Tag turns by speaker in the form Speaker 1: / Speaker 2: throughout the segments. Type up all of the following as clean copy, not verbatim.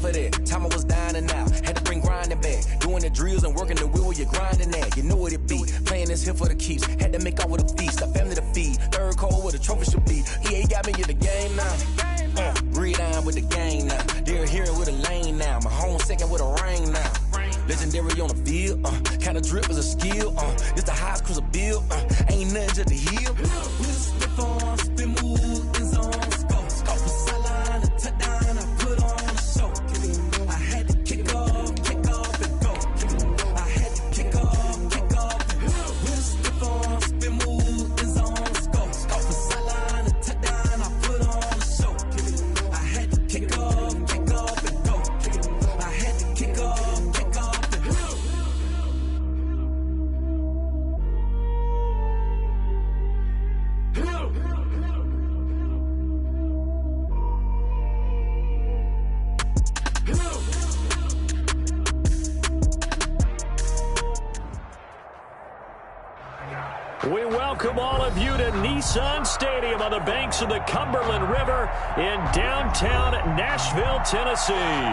Speaker 1: for that. Time I was dining out, had to bring grinding back. Doing the drills and working the wheel where you're grinding at. You know what it be, playing this here for the keeps. Had to make off with a feast, a family to feed. Third cold where the trophy should be. EA got me in the game now. Breathe down with the game now. They're here with a lane now. My home second with a ring now. Legendary on the field, kinda drip is a skill, this the highest cruiser bill, ain't nothing just to heal. Slip on, spin move, in zone, scope for sideline, a touchdown, I put on a show. I had to kick off and go. I had to kick off and go. Slip on, spin move, in zone, scope for sideline, a touchdown, I put on a show. I had to kick off and go. I had to kick off.
Speaker 2: We welcome all of you to Nissan Stadium on the banks of the Cumberland River in downtown Nashville, Tennessee.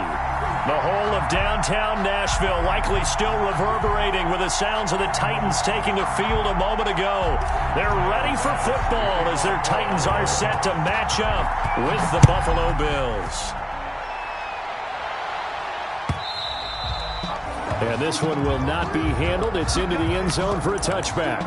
Speaker 2: The whole of downtown Nashville likely still reverberating with the sounds of the Titans taking the field a moment ago. They're ready for football as their Titans are set to match up with the Buffalo Bills. And this one will not be handled. It's into the end zone for a touchback.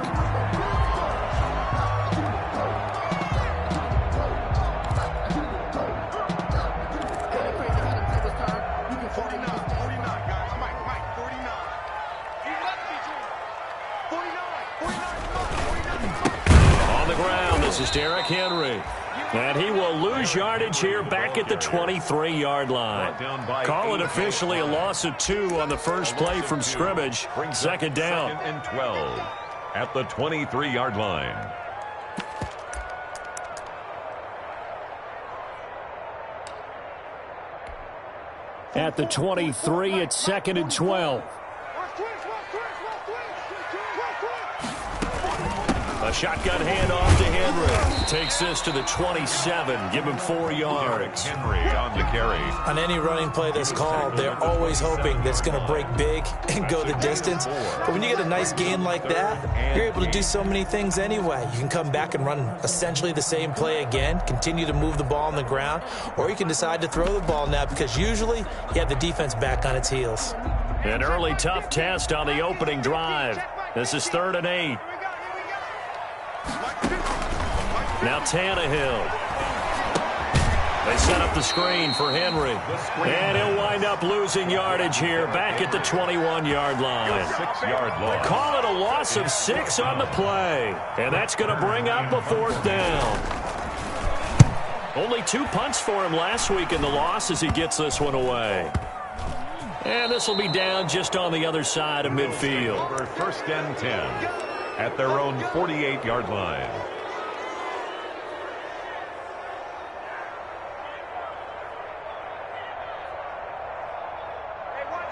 Speaker 2: This is Derrick Henry. And he will lose yardage here back at the 23-yard line. Call it officially a loss of 2 on the first play from scrimmage. Second down.
Speaker 3: Second and 12 at the 23-yard line.
Speaker 2: At the 23, it's second and 12. A shotgun handoff to Henry. Takes this to the 27. Give him 4 yards.
Speaker 3: Henry on the carry.
Speaker 4: On any running play that's called, they're always hoping that it's going to break big and go the distance. But when you get a nice gain like that, you're able to do so many things anyway. You can come back and run essentially the same play again, continue to move the ball on the ground, or you can decide to throw the ball now because usually you have the defense back on its heels.
Speaker 2: An early tough test on the opening drive. This is 3rd and 8. Now Tannehill. They set up the screen for Henry. And he'll wind up losing yardage here back at the 21-yard line.
Speaker 3: 6-yard loss.
Speaker 2: Call it a loss of 6 on the play. And that's going to bring up a 4th down. Only 2 punts for him last week in the loss as he gets this one away. And this will be down just on the other side of midfield.
Speaker 3: 1st and 10 at their own 48-yard line.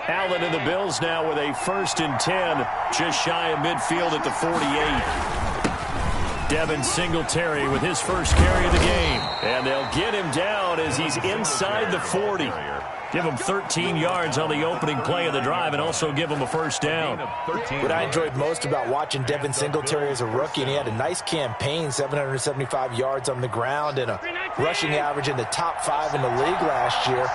Speaker 2: Allen and the Bills now with a 1st and 10, just shy of midfield at the 48. Devin Singletary with his first carry of the game. And they'll get him down as he's inside the 40. Give him 13 yards on the opening play of the drive and also give him a 1st down.
Speaker 4: What I enjoyed most about watching Devin Singletary as a rookie, and he had a nice campaign, 775 yards on the ground and a rushing average in the top 5 in the league last year,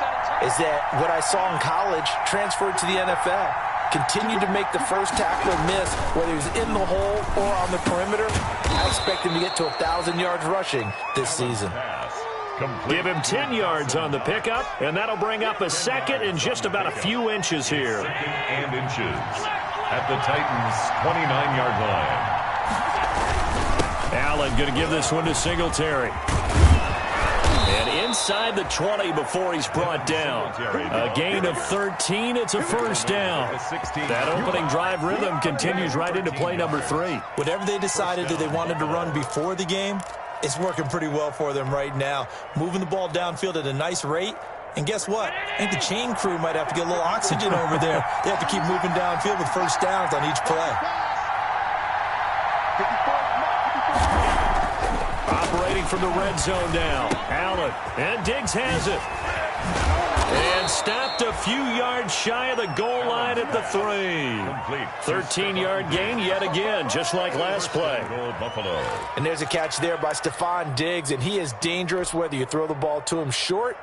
Speaker 4: is that what I saw in college transferred to the NFL. Continued to make the first tackler miss, whether he's in the hole or on the perimeter. I expect him to get to 1,000 yards rushing this season.
Speaker 2: Give him 10 yards on the pickup, and that'll bring up a 2nd and just about a few inches here.
Speaker 3: 2nd and inches at the Titans' 29-yard line.
Speaker 2: Allen going to give this one to Singletary. And inside the 20 before he's brought down. A gain of 13. It's a 1st down. That opening drive rhythm continues right into play number 3.
Speaker 4: Whatever they decided that they wanted to run before the game, it's working pretty well for them right now. Moving the ball downfield at a nice rate. And guess what? I think the chain crew might have to get a little oxygen over there. They have to keep moving downfield with 1st downs on each play.
Speaker 2: Operating from the red zone now. Allen. And Diggs has it. And stopped a few yards shy of the goal line at the 3. 13-yard gain yet again, just like last play.
Speaker 4: And there's a catch there by Stephon Diggs, and he is dangerous whether you throw the ball to him short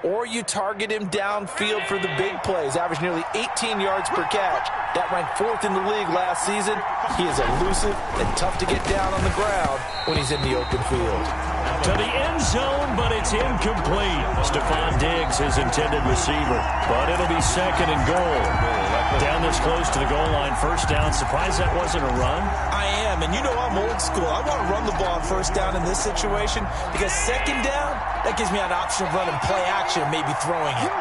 Speaker 4: or you target him downfield for the big plays. Averaged nearly 18 yards per catch. That ranked 4th in the league last season. He is elusive and tough to get down on the ground when he's in the open field.
Speaker 2: To the end zone, but it's incomplete. Stephon Diggs, his intended receiver, but it'll be 2nd and goal. Down this close to the goal line, 1st down. Surprised that wasn't a run?
Speaker 4: I am, and you know I'm old school. I want to run the ball on 1st down in this situation because 2nd down, that gives me an option of running play action and maybe throwing it.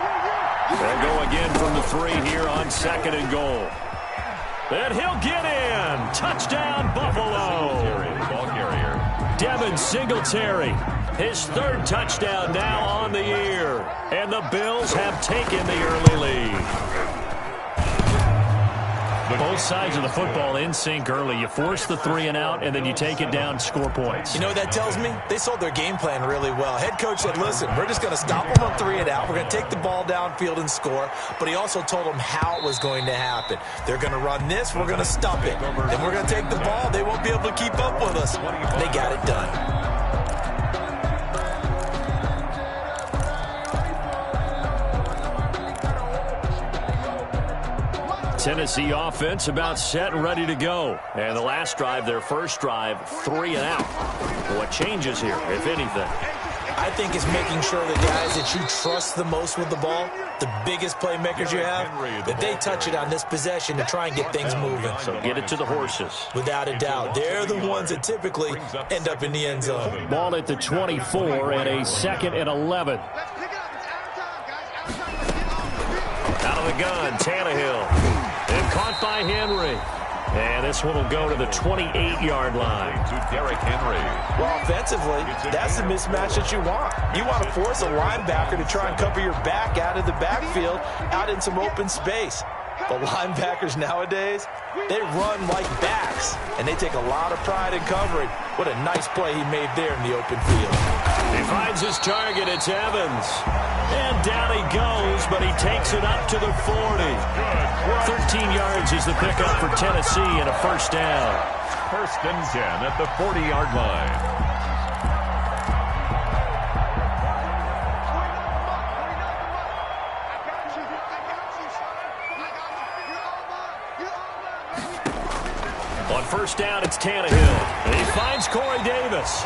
Speaker 2: They'll go again from the 3 here on 2nd and goal. And he'll get in. Touchdown, Buffalo. Devin Singletary, his 3rd touchdown now on the year. And the Bills have taken the early lead. Both sides of the football in sync early. You force the 3 and out, and then you take it down, score points.
Speaker 4: You know what that tells me? They sold their game plan really well. Head coach said, listen, we're just going to stop them on 3 and out. We're going to take the ball downfield and score. But he also told them how it was going to happen. They're going to run this. We're going to stop it. Then we're going to take the ball. They won't be able to keep up with us. They got it done.
Speaker 2: Tennessee offense about set and ready to go. And the last drive, their first drive, 3 and out. What changes here, if anything?
Speaker 4: I think it's making sure the guys that you trust the most with the ball, the biggest playmakers you have, that they touch it on this possession to try and get things moving.
Speaker 2: So get it to the horses.
Speaker 4: Without a doubt. They're the ones that typically end up in the end zone.
Speaker 2: Ball at the 24 and a 2nd and 11. Out of the gun, Tannehill. And caught by Henry. And this one will go to the 28-yard line.
Speaker 3: To Derrick Henry.
Speaker 4: Well, offensively, that's the mismatch that you want. You want to force a linebacker to try and cover your back out of the backfield, out in some open space. But linebackers nowadays, they run like backs, and they take a lot of pride in covering. What a nice play he made there in the open field.
Speaker 2: He finds his target. It's Evans. And down he goes, but he takes it up to the 40. 13 yards is the pickup for Tennessee and a 1st down.
Speaker 3: 1st and 10 at the 40-yard line.
Speaker 2: On 1st down, it's Tannehill. And he finds Corey Davis.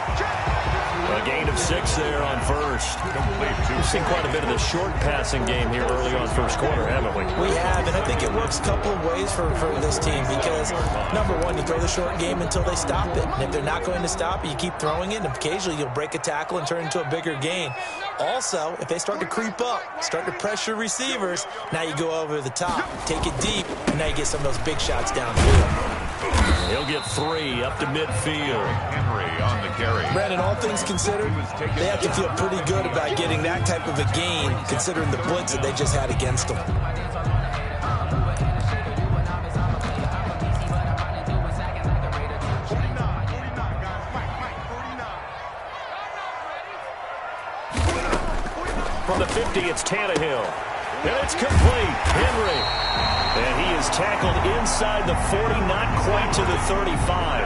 Speaker 2: A gain of 6 there on 1st. We've seen quite a bit of the short passing game here early on 1st quarter, haven't we?
Speaker 4: We have, and I think it works a couple of ways for this team because, number one, you throw the short game until they stop it. And if they're not going to stop it, you keep throwing it, and occasionally you'll break a tackle and turn into a bigger gain. Also, if they start to creep up, start to pressure receivers, now you go over the top, take it deep, and now you get some of those big shots downfield.
Speaker 2: He'll get 3 up to midfield.
Speaker 3: Henry on the carry.
Speaker 4: Brandon, all things considered, they have to feel pretty good about getting that type of a gain considering the blitz that they just had against them.
Speaker 2: From the 50, it's Tannehill. And it's complete. Henry. And he is tackled inside the 40, not quite to the 35.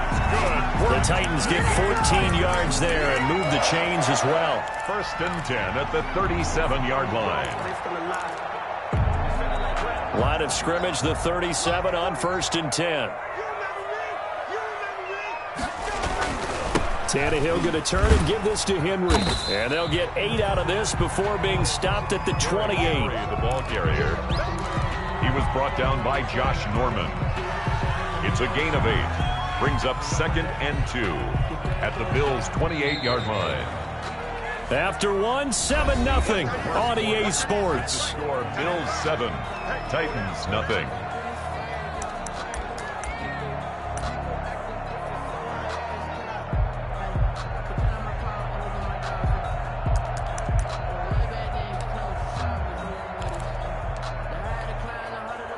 Speaker 2: The Titans get 14 yards there and move the chains as well.
Speaker 3: 1st and 10 at the 37-yard line.
Speaker 2: Line of scrimmage, the 37 on 1st and 10. Tannehill going to turn and give this to Henry. And they'll get 8 out of this before being stopped at the 28.
Speaker 3: The ball carrier. He was brought down by Josh Norman. It's a gain of 8. Brings up 2nd and 2 at the Bills' 28-yard line.
Speaker 2: After 1, 7-0 on EA Sports.
Speaker 3: Score Bills 7, Titans nothing.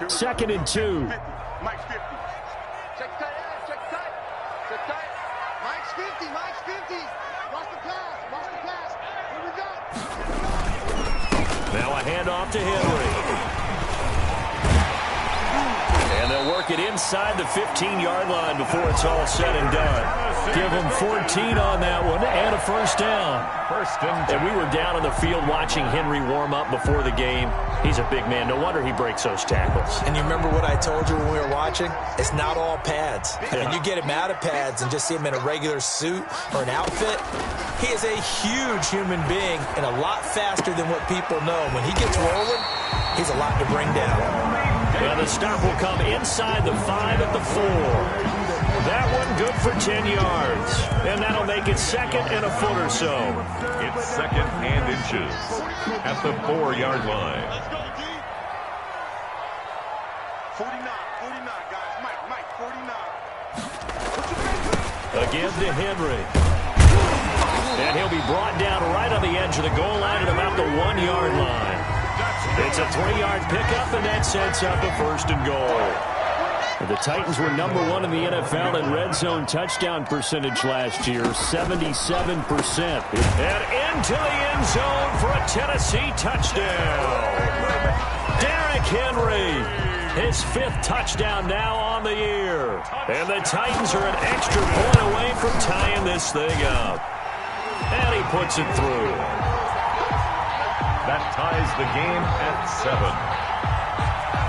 Speaker 2: Second and 2.
Speaker 5: Mike's 50. Check tight, check tight. Check tight. Mike's 50, Mike's 50. Watch the pass, watch the pass. Here we go.
Speaker 2: Now a handoff to Henry. And they'll work it inside the 15-yard line before it's all said and done. Give them 14 on that one and a first down. And we were down on the field watching Henry warm up before the game. He's a big man. No wonder he breaks those tackles.
Speaker 4: And you remember what I told you when we were watching? It's not all pads.
Speaker 2: Yeah.
Speaker 4: When you get him out of pads and just see him in a regular suit or an outfit, he is a huge human being and a lot faster than what people know. When he gets rolling, he's a lot to bring down.
Speaker 2: And the stop will come inside the 5 at the 4. That one good for 10 yards. And that'll make it second and a foot or so.
Speaker 3: It's second and inches at the 4-yard line.
Speaker 5: 49, guys. Mike, 49.
Speaker 2: Again to Henry. And he'll be brought down right on the edge of the goal line at about the 1-yard line. It's a 3-yard pickup, and that sets up a first and goal. The Titans were number 1 in the NFL in red zone touchdown percentage last year, 77%. And into the end zone for a Tennessee touchdown. Derrick Henry, his 5th touchdown now on the year. And the Titans are an extra point away from tying this thing up. And he puts it through.
Speaker 3: That ties the game at 7.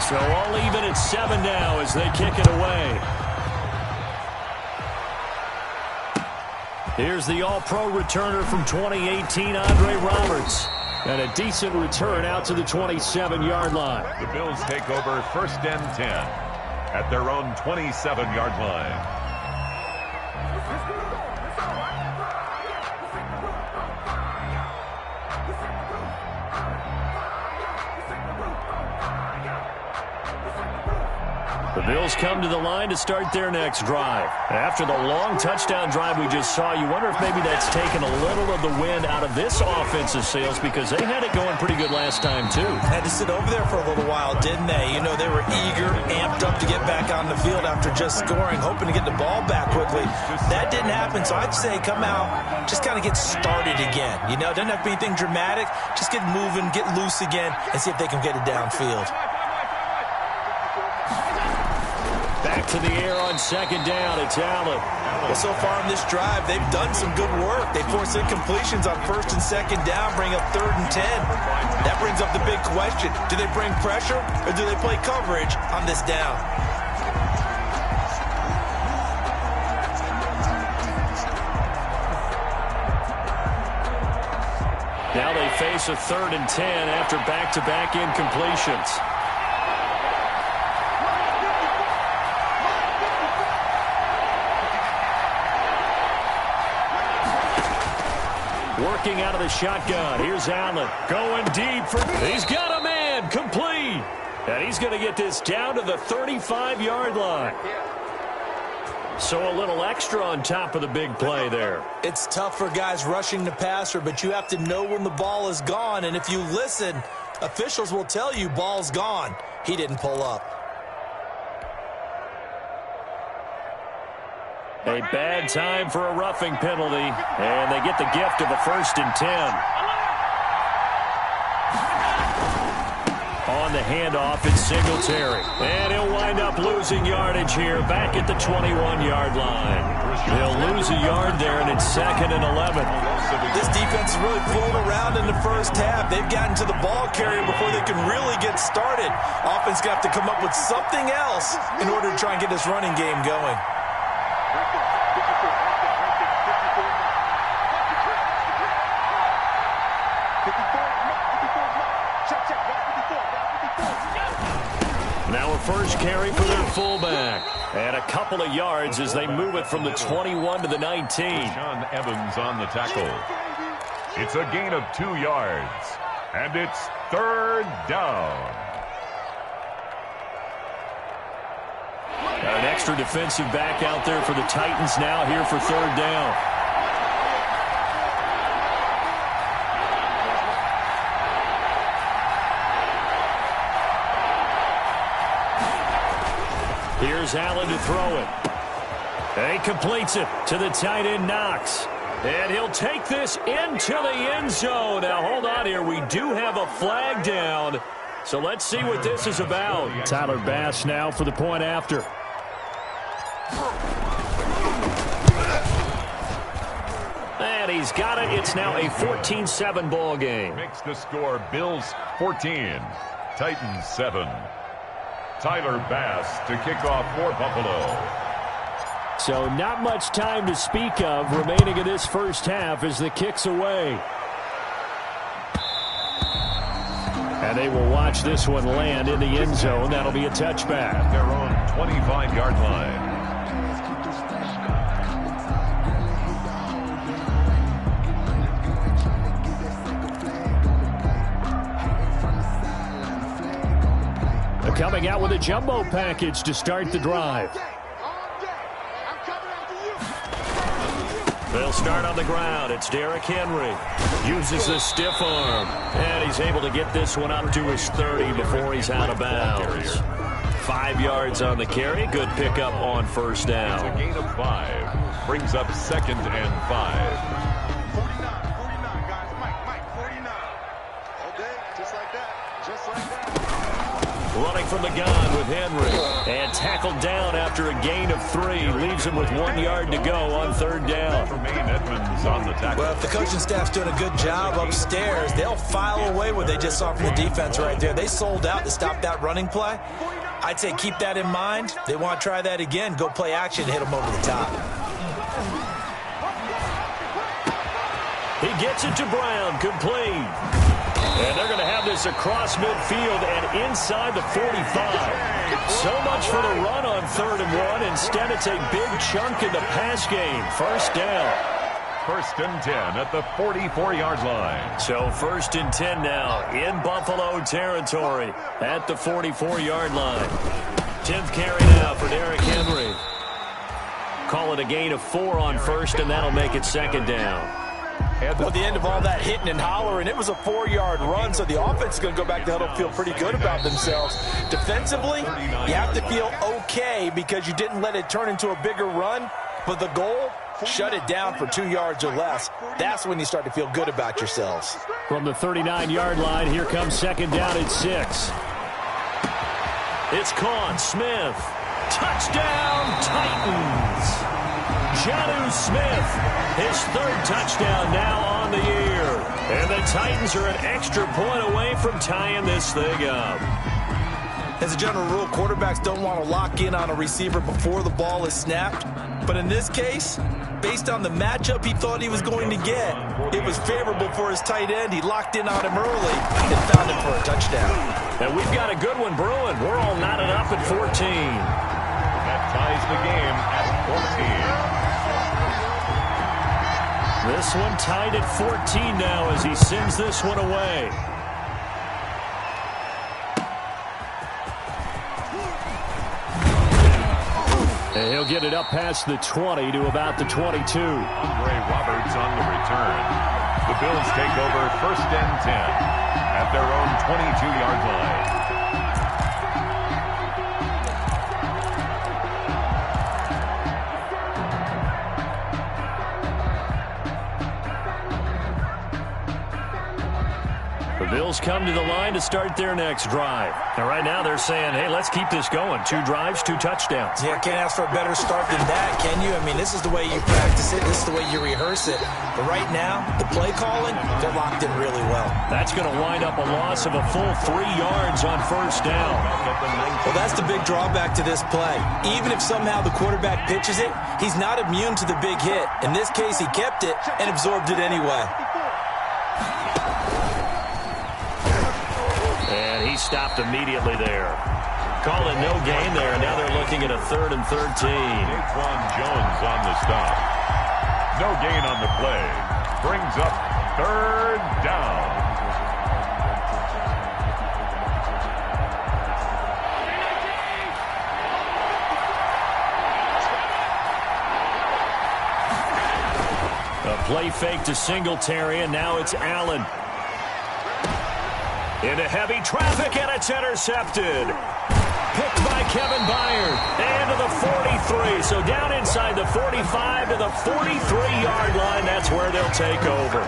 Speaker 2: So all even at 7 now as they kick it away. Here's the All-Pro returner from 2018, Andre Roberts. And a decent return out to the 27-yard line.
Speaker 3: The Bills take over first and 10 at their own 27-yard line.
Speaker 2: The Bills come to the line to start their next drive. After the long touchdown drive we just saw, you wonder if maybe that's taken a little of the wind out of this offensive sails because they had it going pretty good last time, too.
Speaker 4: Had to sit over there for a little while, didn't they? You know, they were eager, amped up to get back on the field after just scoring, hoping to get the ball back quickly. That didn't happen, so I'd say come out, just kind of get started again. You know, it doesn't have to be anything dramatic. Just get moving, get loose again, and see if they can get it downfield.
Speaker 2: Back to the air on second down. It's Allen.
Speaker 4: Well, so far in this drive, they've done some good work. They force incompletions on first and second down, bring up 3rd and 10. That brings up the big question. Do they bring pressure or do they play coverage on this down?
Speaker 2: Now they face a 3rd and 10 after back-to-back incompletions. Working out of the shotgun. Here's Allen. Going deep for... He's got a man. Complete. And he's going to get this down to the 35-yard line. So a little extra on top of the big play there.
Speaker 4: It's tough for guys rushing the passer, but you have to know when the ball is gone. And if you listen, officials will tell you ball's gone. He didn't pull up.
Speaker 2: A bad time for a roughing penalty, and they get the gift of a 1st and 10. On the handoff, it's Singletary. And he'll wind up losing yardage here back at the 21-yard line. They'll lose a yard there, and it's 2nd and 11.
Speaker 4: This defense is really flown around in the first half. They've gotten to the ball carrier before they can really get started. Offense going to have to come up with something else in order to try and get this running game going.
Speaker 2: Now a first carry for their fullback. And a couple of yards as they move it from the 21 to the 19.
Speaker 3: Sean Evans on the tackle. It's a gain of 2 yards. And it's 3rd down.
Speaker 2: An extra defensive back out there for the Titans now here for 3rd down. Here's Allen to throw it. And he completes it to the tight end, Knox. And he'll take this into the end zone. Now, hold on here. We do have a flag down. So let's see what this is about. Tyler Bass now for the point after. And he's got it. It's now a 14-7 ball game.
Speaker 3: Makes the score Bills 14, Titans 7. Tyler Bass to kick off for Buffalo.
Speaker 2: So not much time to speak of remaining in this first half as the kick's away. And they will watch this one land in the end zone. That'll be a touchback.
Speaker 3: At their own 25-yard line.
Speaker 2: They're coming out with a jumbo package to start the drive. They'll start on the ground. It's Derrick Henry. Uses the stiff arm. And he's able to get this one up to his 30 before he's out of bounds. 5 yards on the carry. Good pickup on first down.
Speaker 3: It's a gain of 5. Brings up 2nd and 5.
Speaker 5: 49, guys. Mike, 49. Okay, just like that. Just like that.
Speaker 2: Running from the gun with Henry. And tackled down after a gain of 3. Leaves him with 1 yard to go on third down.
Speaker 3: Edmonds on the tackle.
Speaker 4: Well, if the coaching staff's doing a good job upstairs, they'll file away what they just saw from the defense right there. They sold out to stop that running play. I'd say keep that in mind. They want to try that again. Go play action, hit them over the top.
Speaker 2: He gets it to Brown, complete. And they're going to have this across midfield and inside the 45. So much for the run on 3rd and 1. Instead, it's a big chunk in the pass game. First down.
Speaker 3: 1st and 10 at the 44-yard line.
Speaker 2: So 1st and 10 now in Buffalo territory at the 44-yard line. 10th carry now for Derrick Henry. Call it a gain of 4 on first, and that'll make it 2nd down.
Speaker 4: Well, at the end of all that hitting and hollering, it was a 4-yard run, so the offense is going to go back to huddle, feel pretty good about themselves. Defensively, you have to feel okay because you didn't let it turn into a bigger run, but the goal, shut it down for 2 yards or less. That's when you start to feel good about yourselves.
Speaker 2: From the 39-yard line, here comes 2nd down at 6. It's caught. Smith. Touchdown, Titans. Jonnu Smith, his 3rd touchdown now on the year. And the Titans are an extra point away from tying this thing up.
Speaker 4: As a general rule, quarterbacks don't want to lock in on a receiver before the ball is snapped. But in this case, based on the matchup he thought he was going to get, it was favorable for his tight end. He locked in on him early and found him for a touchdown.
Speaker 2: And we've got a good one brewing. We're all knotted up at 14.
Speaker 3: That ties the game at 14.
Speaker 2: This one tied at 14 now as he sends this one away. And he'll get it up past the 20 to about the 22.
Speaker 3: Andre Roberts on the return. The Bills take over 1st and 10 at their own 22-yard line.
Speaker 2: The Bills come to the line to start their next drive. And right now they're saying, hey, let's keep this going. 2 drives, 2 touchdowns.
Speaker 4: Yeah, can't ask for a better start than that, can you? I mean, this is the way you practice it. This is the way you rehearse it. But right now, the play calling, they're locked in really well.
Speaker 2: That's going to wind up a loss of a full 3 yards on first down.
Speaker 4: Well, that's the big drawback to this play. Even if somehow the quarterback pitches it, he's not immune to the big hit. In this case, he kept it and absorbed it anyway.
Speaker 2: And he stopped immediately there. Calling no gain there. Now they're looking at a 3rd and 13.
Speaker 3: Daquan Jones on the stop. No gain on the play. Brings up 3rd down.
Speaker 2: A play fake to Singletary, and now it's Allen. Into heavy traffic, and it's intercepted. Picked by Kevin Byard. And to the 43. So down inside the 45 to the 43-yard line. That's where they'll take over.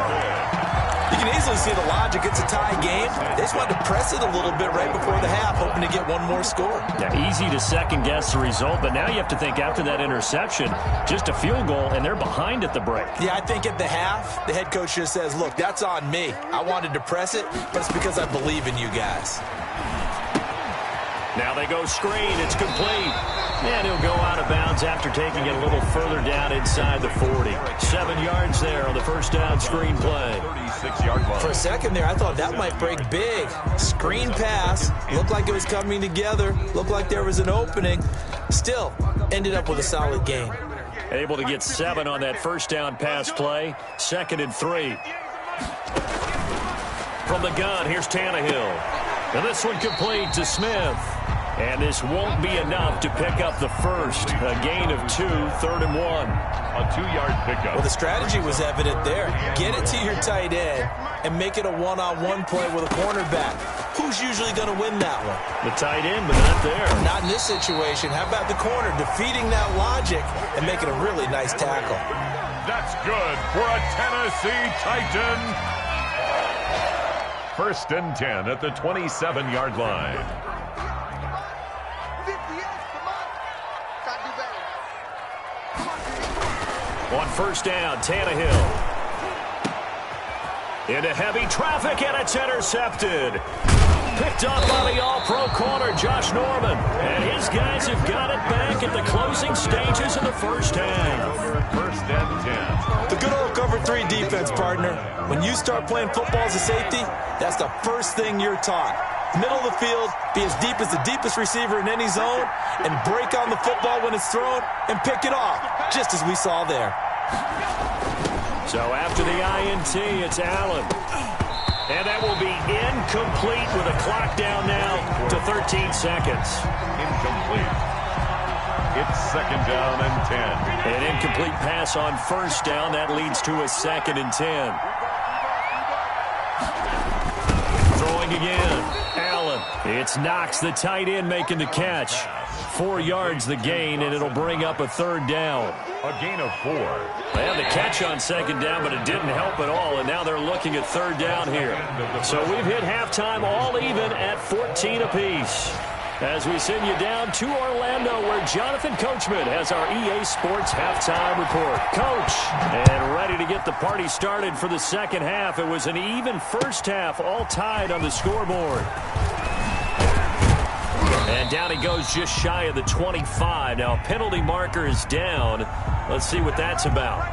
Speaker 4: You can easily see the logic. It's a tie game. They just wanted to press it a little bit right before the half, hoping to get one more score.
Speaker 2: Yeah, easy to second-guess the result, but now you have to think after that interception, just a field goal, and they're behind at the break.
Speaker 4: Yeah, I think at the half, the head coach just says, look, that's on me. I wanted to press it, but it's because I believe in you guys.
Speaker 2: Now they go screen. It's complete. And he'll go out of bounds after taking it a little further down inside the 40. 7 yards there on the first down screen play.
Speaker 3: 36-yard line.
Speaker 4: For a second there, I thought that might break big. Screen pass. Looked like it was coming together. Looked like there was an opening. Still, ended up with a solid game.
Speaker 2: Able to get 7 on that first down pass play. 2nd and 3. From the gun, here's Tannehill. And this one complete to Smith. And this won't be enough to pick up the first. A gain of 2, 3rd and 1.
Speaker 3: A 2-yard pickup.
Speaker 4: Well, the strategy was evident there. Get it to your tight end and make it a one-on-one play with a cornerback. Who's usually going to win that one?
Speaker 2: The tight end, but not there.
Speaker 4: Not in this situation. How about the corner defeating that logic and making a really nice tackle?
Speaker 3: That's good for a Tennessee Titan. 1st and 10 at the 27-yard line.
Speaker 2: On first down, Tannehill. Into heavy traffic, and it's intercepted. Picked up by the all-pro corner, Josh Norman. And his guys have got it back at the closing stages of the first half.
Speaker 3: 1st and 10.
Speaker 4: The good old cover 3 defense, partner. When you start playing football as a safety, that's the first thing you're taught. Middle of the field, be as deep as the deepest receiver in any zone, and break on the football when it's thrown and pick it off, just as we saw there.
Speaker 2: So after the INT, it's Allen. And that will be incomplete with a clock down now to 13 seconds.
Speaker 3: Incomplete. It's 2nd down and 10.
Speaker 2: An incomplete pass on first down. That leads to a 2nd and 10. Throwing again. Allen. It's Knox, the tight end, making the catch. 4 yards the gain, and it'll bring up a 3rd down.
Speaker 3: A gain of 4.
Speaker 2: They had the catch on 2nd down, but it didn't help at all, and now they're looking at 3rd down here. So we've hit halftime all even at 14 apiece. As we send you down to Orlando, where Jonathan Coachman has our EA Sports halftime report. Coach, and ready to get the party started for the second half. It was an even first half, all tied on the scoreboard. And down he goes just shy of the 25. Now a penalty marker is down. Let's see what that's about.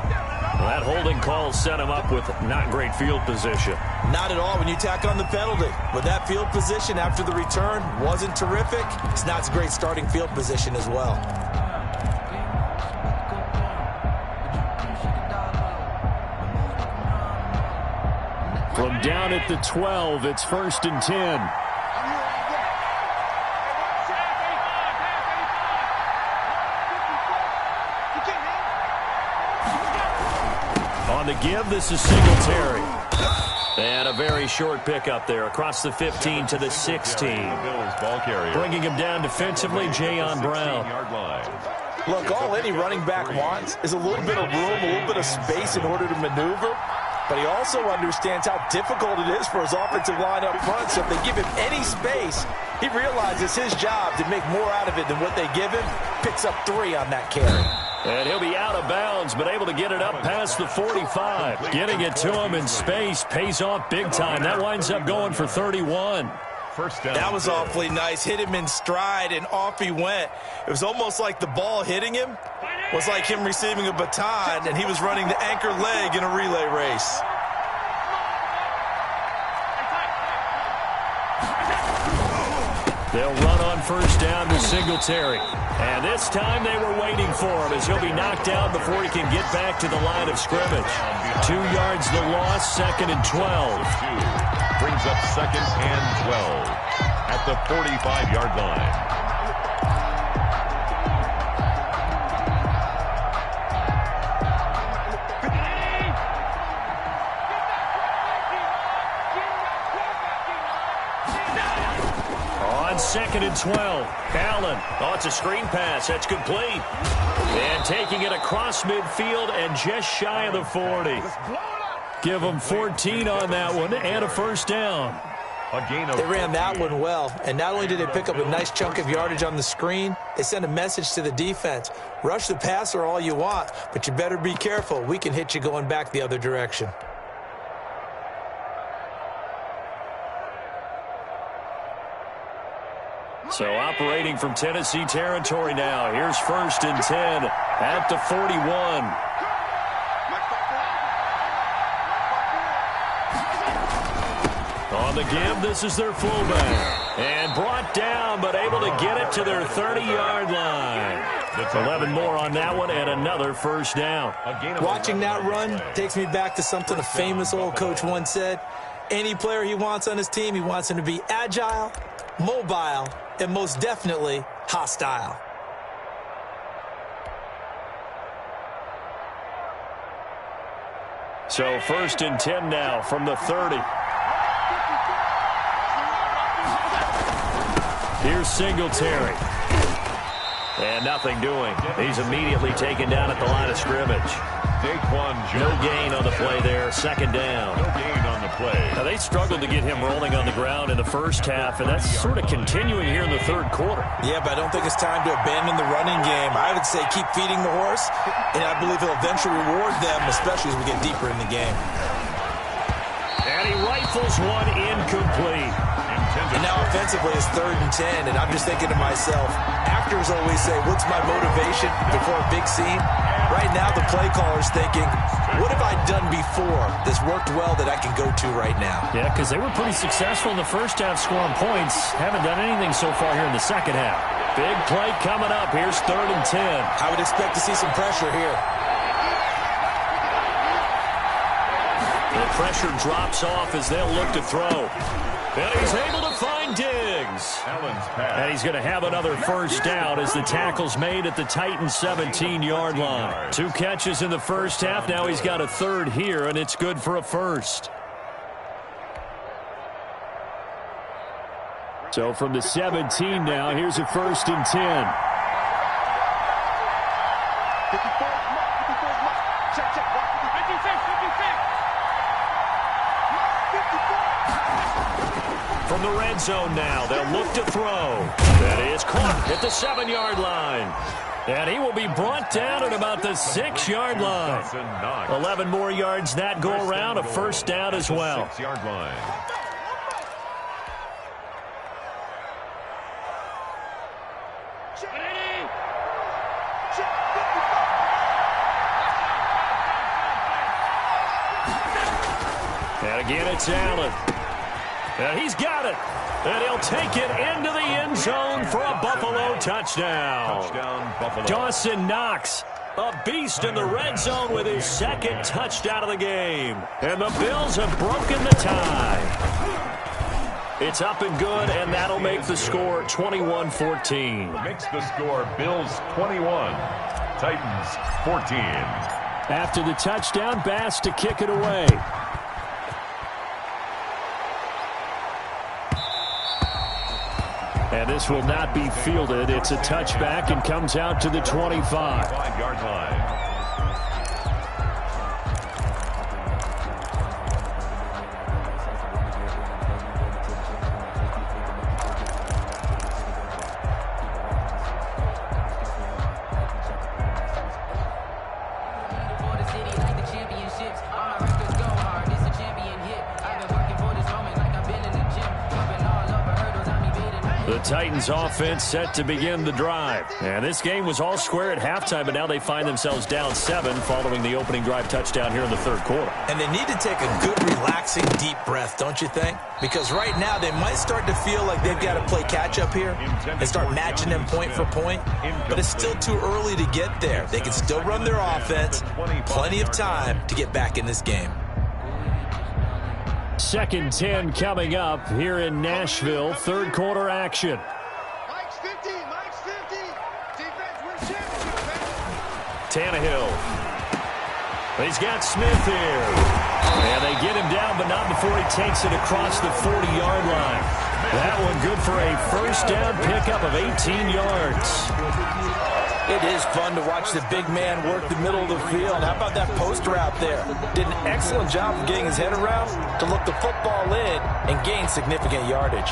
Speaker 2: Well, that holding call set him up with not great field position.
Speaker 4: Not at all when you tack on the penalty. With that field position after the return wasn't terrific. It's not a great starting field position as well.
Speaker 2: From down at the 12, it's 1st and 10. On the give, this is Singletary. And a very short pickup there across the 15 to the 16. Bringing him down defensively, Jayon Brown.
Speaker 4: Look, all any running back wants is a little bit of room, a little bit of space in order to maneuver. But he also understands how difficult it is for his offensive line up front. So if they give him any space, he realizes his job to make more out of it than what they give him. Picks up 3 on that carry.
Speaker 2: And he'll be out of bounds, but able to get it up past the 45. Getting it to him in space pays off big time. That winds up going for 31.
Speaker 3: First down.
Speaker 4: That was awfully nice. Hit him in stride, and off he went. It was almost like the ball hitting him was like him receiving a baton, and he was running the anchor leg in a relay race.
Speaker 2: They'll run on first down to Singletary. And this time they were waiting for him as he'll be knocked down before he can get back to the line of scrimmage. 2 yards the loss, 2nd and 12.
Speaker 3: Brings up 2nd and 12 at the 45-yard line.
Speaker 2: 2nd and 12. Allen. Oh, it's a screen pass. That's complete. And taking it across midfield and just shy of the 40. Give them 14 on that one and a first down.
Speaker 4: They ran that one well, and not only did they pick up a nice chunk of yardage on the screen, they sent a message to the defense. Rush the passer all you want, but you better be careful. We can hit you going back the other direction.
Speaker 2: So operating from Tennessee territory now. Here's 1st and 10 at the 41. On the give, this is their fullback. And brought down, but able to get it to their 30-yard line. That's 11 more on that one and another first down.
Speaker 4: Watching that run takes me back to something a famous old coach once said. Any player he wants on his team, he wants him to be agile, mobile, and most definitely hostile.
Speaker 2: So 1st and 10 now from the 30. Here's Singletary. And nothing doing. He's immediately taken down at the line of scrimmage. No gain on the play there. 2nd down.
Speaker 3: No gain on the play.
Speaker 2: Now, they struggled to get him rolling on the ground in the first half, and that's sort of continuing here in the 3rd quarter.
Speaker 4: Yeah, but I don't think it's time to abandon the running game. I would say keep feeding the horse, and I believe he'll eventually reward them, especially as we get deeper in the game.
Speaker 2: And he rifles one incomplete.
Speaker 4: And now offensively it's 3rd and 10, and I'm just thinking to myself, actors always say, what's my motivation before a big scene? Right now the play caller's thinking, what have I done before that's worked well that I can go to right now?
Speaker 2: Yeah, because they were pretty successful in the first half scoring points. Haven't done anything so far here in the second half. Big play coming up. Here's 3rd and 10.
Speaker 4: I would expect to see some pressure here.
Speaker 2: The pressure drops off as they'll look to throw. And he's able to find Diggs. And he's going to have another first down as the tackle's made at the Titans' 17-yard line. 2 catches in the first half. Now he's got a 3rd here, and it's good for a first. So from the 17 now, here's a 1st and 10. From the red zone now, they'll look to throw. That is caught at the 7-yard line. And he will be brought down at about the 6-yard line. 11 more yards that go around, a first down as well.
Speaker 3: 6-yard line.
Speaker 2: And again, it's Allen. And he's got it. And he'll take it into the end zone for a Buffalo touchdown.
Speaker 3: Touchdown, Buffalo.
Speaker 2: Dawson Knox, a beast in the red zone with his 2nd touchdown of the game. And the Bills have broken the tie. It's up and good, and that'll make the score 21-14.
Speaker 3: Makes the score Bills 21, Titans 14.
Speaker 2: After the touchdown, Bass to kick it away. And this will not be fielded. It's a touchback and comes out to the 25.
Speaker 3: 5-yard line.
Speaker 2: Titans offense set to begin the drive. And this game was all square at halftime, but now they find themselves down 7 following the opening drive touchdown here in the 3rd quarter.
Speaker 4: And they need to take a good, relaxing, deep breath, don't you think? Because right now they might start to feel like they've got to play catch-up here and start matching them point for point. But it's still too early to get there. They can still run their offense. Plenty of time to get back in this game.
Speaker 2: 2nd 10 coming up here in Nashville. 3rd quarter action.
Speaker 5: Mike's 50. Mike's 50. Defense wins championship,
Speaker 2: Tannehill. He's got Smith here. And they get him down, but not before he takes it across the 40-yard line. That one good for a first down pickup of 18 yards.
Speaker 4: It is fun to watch the big man work the middle of the field. How about that post route there? Did an excellent job of getting his head around to look the football in and gain significant yardage.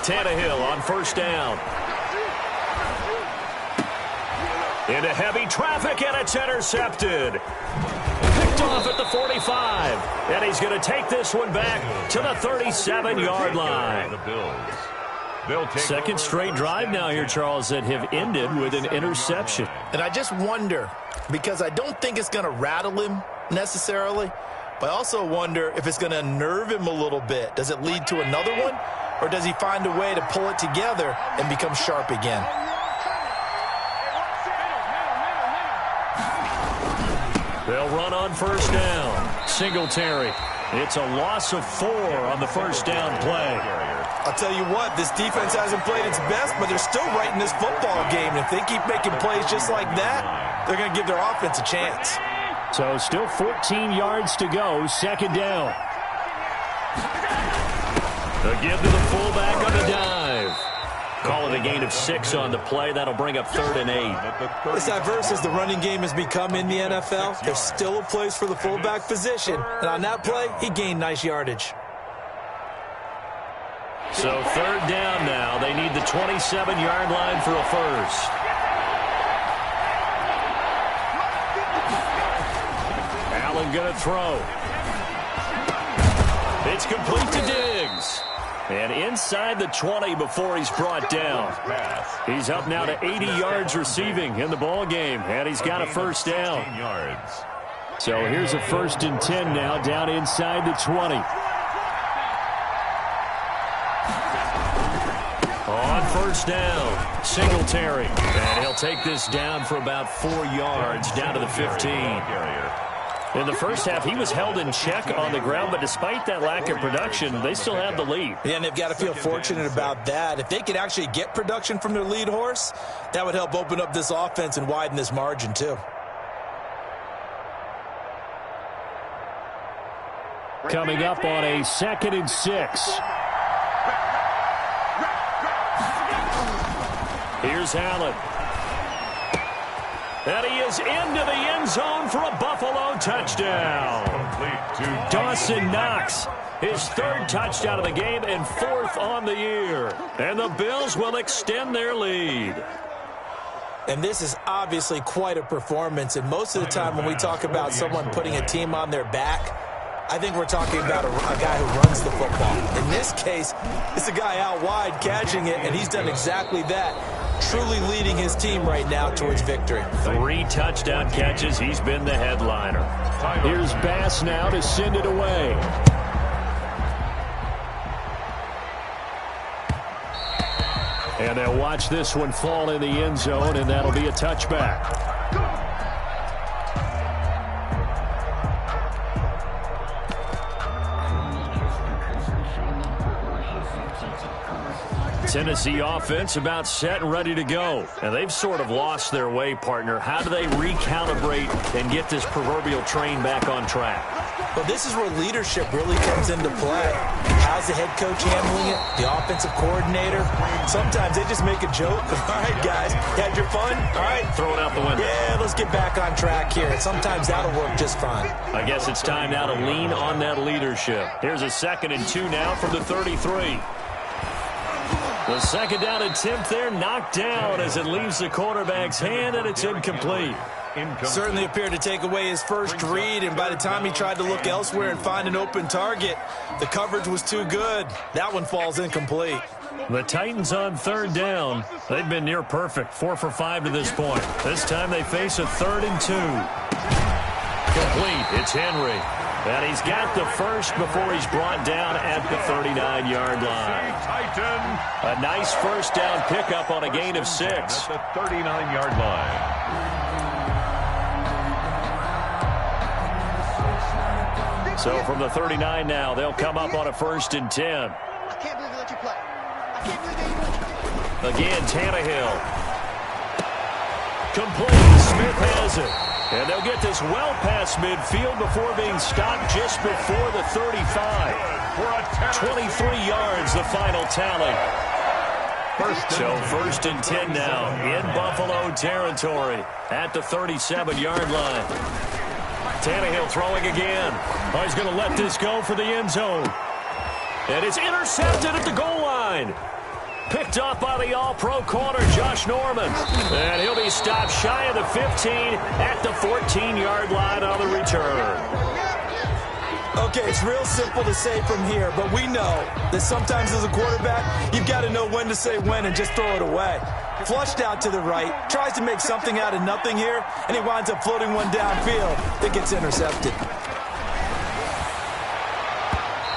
Speaker 2: Tannehill on first down. Into heavy traffic, and it's intercepted. Picked off at the 45. And he's going to take this one back to the 37-yard line. Second straight drive now here, Charles, that have ended with an interception.
Speaker 4: And I just wonder, because I don't think it's going to rattle him necessarily, but I also wonder if it's going to unnerve him a little bit. Does it lead to another one, or does he find a way to pull it together and become sharp again?
Speaker 2: They'll run on first down. Singletary. It's a loss of 4 on the first down play.
Speaker 4: I'll tell you what, this defense hasn't played its best, but they're still right in this football game. And if they keep making plays just like that, they're going to give their offense a chance.
Speaker 2: So still 14 yards to go, second down. A give to the fullback on the dive. Call it a gain of 6 on the play. That'll bring up 3rd and 8.
Speaker 4: As diverse as the running game has become in the NFL, there's still a place for the fullback position. And on that play, he gained nice yardage.
Speaker 2: So 3rd down now. They need the 27-yard line for a first. Allen going to throw. It's complete to Diggs. And inside the 20 before he's brought down. He's up now to 80 yards receiving in the ball game, and he's got a first down. So here's a 1st and 10 now, down inside the 20. On first down, Singletary. And he'll take this down for about 4 yards, down to the 15. In the first half, he was held in check on the ground, but despite that lack of production, they still have the lead.
Speaker 4: Yeah, and they've got to feel fortunate about that. If they could actually get production from their lead horse, that would help open up this offense and widen this margin, too.
Speaker 2: Coming up on a 2nd and 6. Here's Allen. And he is into the end zone for a Buffalo touchdown. Dawson Knox, his 3rd touchdown of the game and 4th on the year. And the Bills will extend their lead.
Speaker 4: And this is obviously quite a performance. And most of the time when we talk about someone putting a team on their back, I think we're talking about a guy who runs the football. In this case, it's a guy out wide catching it, and he's done exactly that. Truly leading his team right now towards victory.
Speaker 2: 3 touchdown catches. He's been the headliner. Here's Bass now to send it away. And they'll watch this one fall in the end zone, and that'll be a touchback. Tennessee offense about set and ready to go. And they've sort of lost their way, partner. How do they recalibrate and get this proverbial train back on track?
Speaker 4: Well, this is where leadership really comes into play. How's the head coach handling it? The offensive coordinator? Sometimes they just make a joke. All right, guys, you had your fun? All right.
Speaker 2: Throw it out the window.
Speaker 4: Yeah, let's get back on track here. And sometimes that'll work just fine.
Speaker 2: I guess it's time now to lean on that leadership. Here's a 2nd and 2 now from the 33. The 2nd down attempt there knocked down as it leaves the quarterback's hand, and it's incomplete.
Speaker 4: Certainly appeared to take away his first read, and by the time he tried to look elsewhere and find an open target, the coverage was too good. That one falls incomplete.
Speaker 2: The Titans on 3rd down. They've been near perfect, 4 for 5 to this point. This time they face a 3rd and 2. Complete. It's Henry. And he's got the first before he's brought down at the 39-yard line. A nice first down pickup on a gain of 6.
Speaker 3: At the 39-yard line.
Speaker 2: So from the 39 now, they'll come up on a 1st and 10.
Speaker 5: I can't believe they let you play. I can't believe they let you play.
Speaker 2: Again, Tannehill. Complete. Smith has it. And they'll get this well past midfield before being stopped just before the 35. 23 yards, the final tally. So first and 10 now in Buffalo territory at the 37-yard line. Tannehill throwing again. Oh, he's going to let this go for the end zone. And it's intercepted at the goal line. Picked off by the all-pro corner, Josh Norman. And he'll be stopped shy of the 15 at the 14-yard line on the return.
Speaker 4: Okay, it's real simple to say from here, but we know that sometimes as a quarterback, you've got to know when to say when and just throw it away. Flushed out to the right, tries to make something out of nothing here, and he winds up floating one downfield that gets intercepted.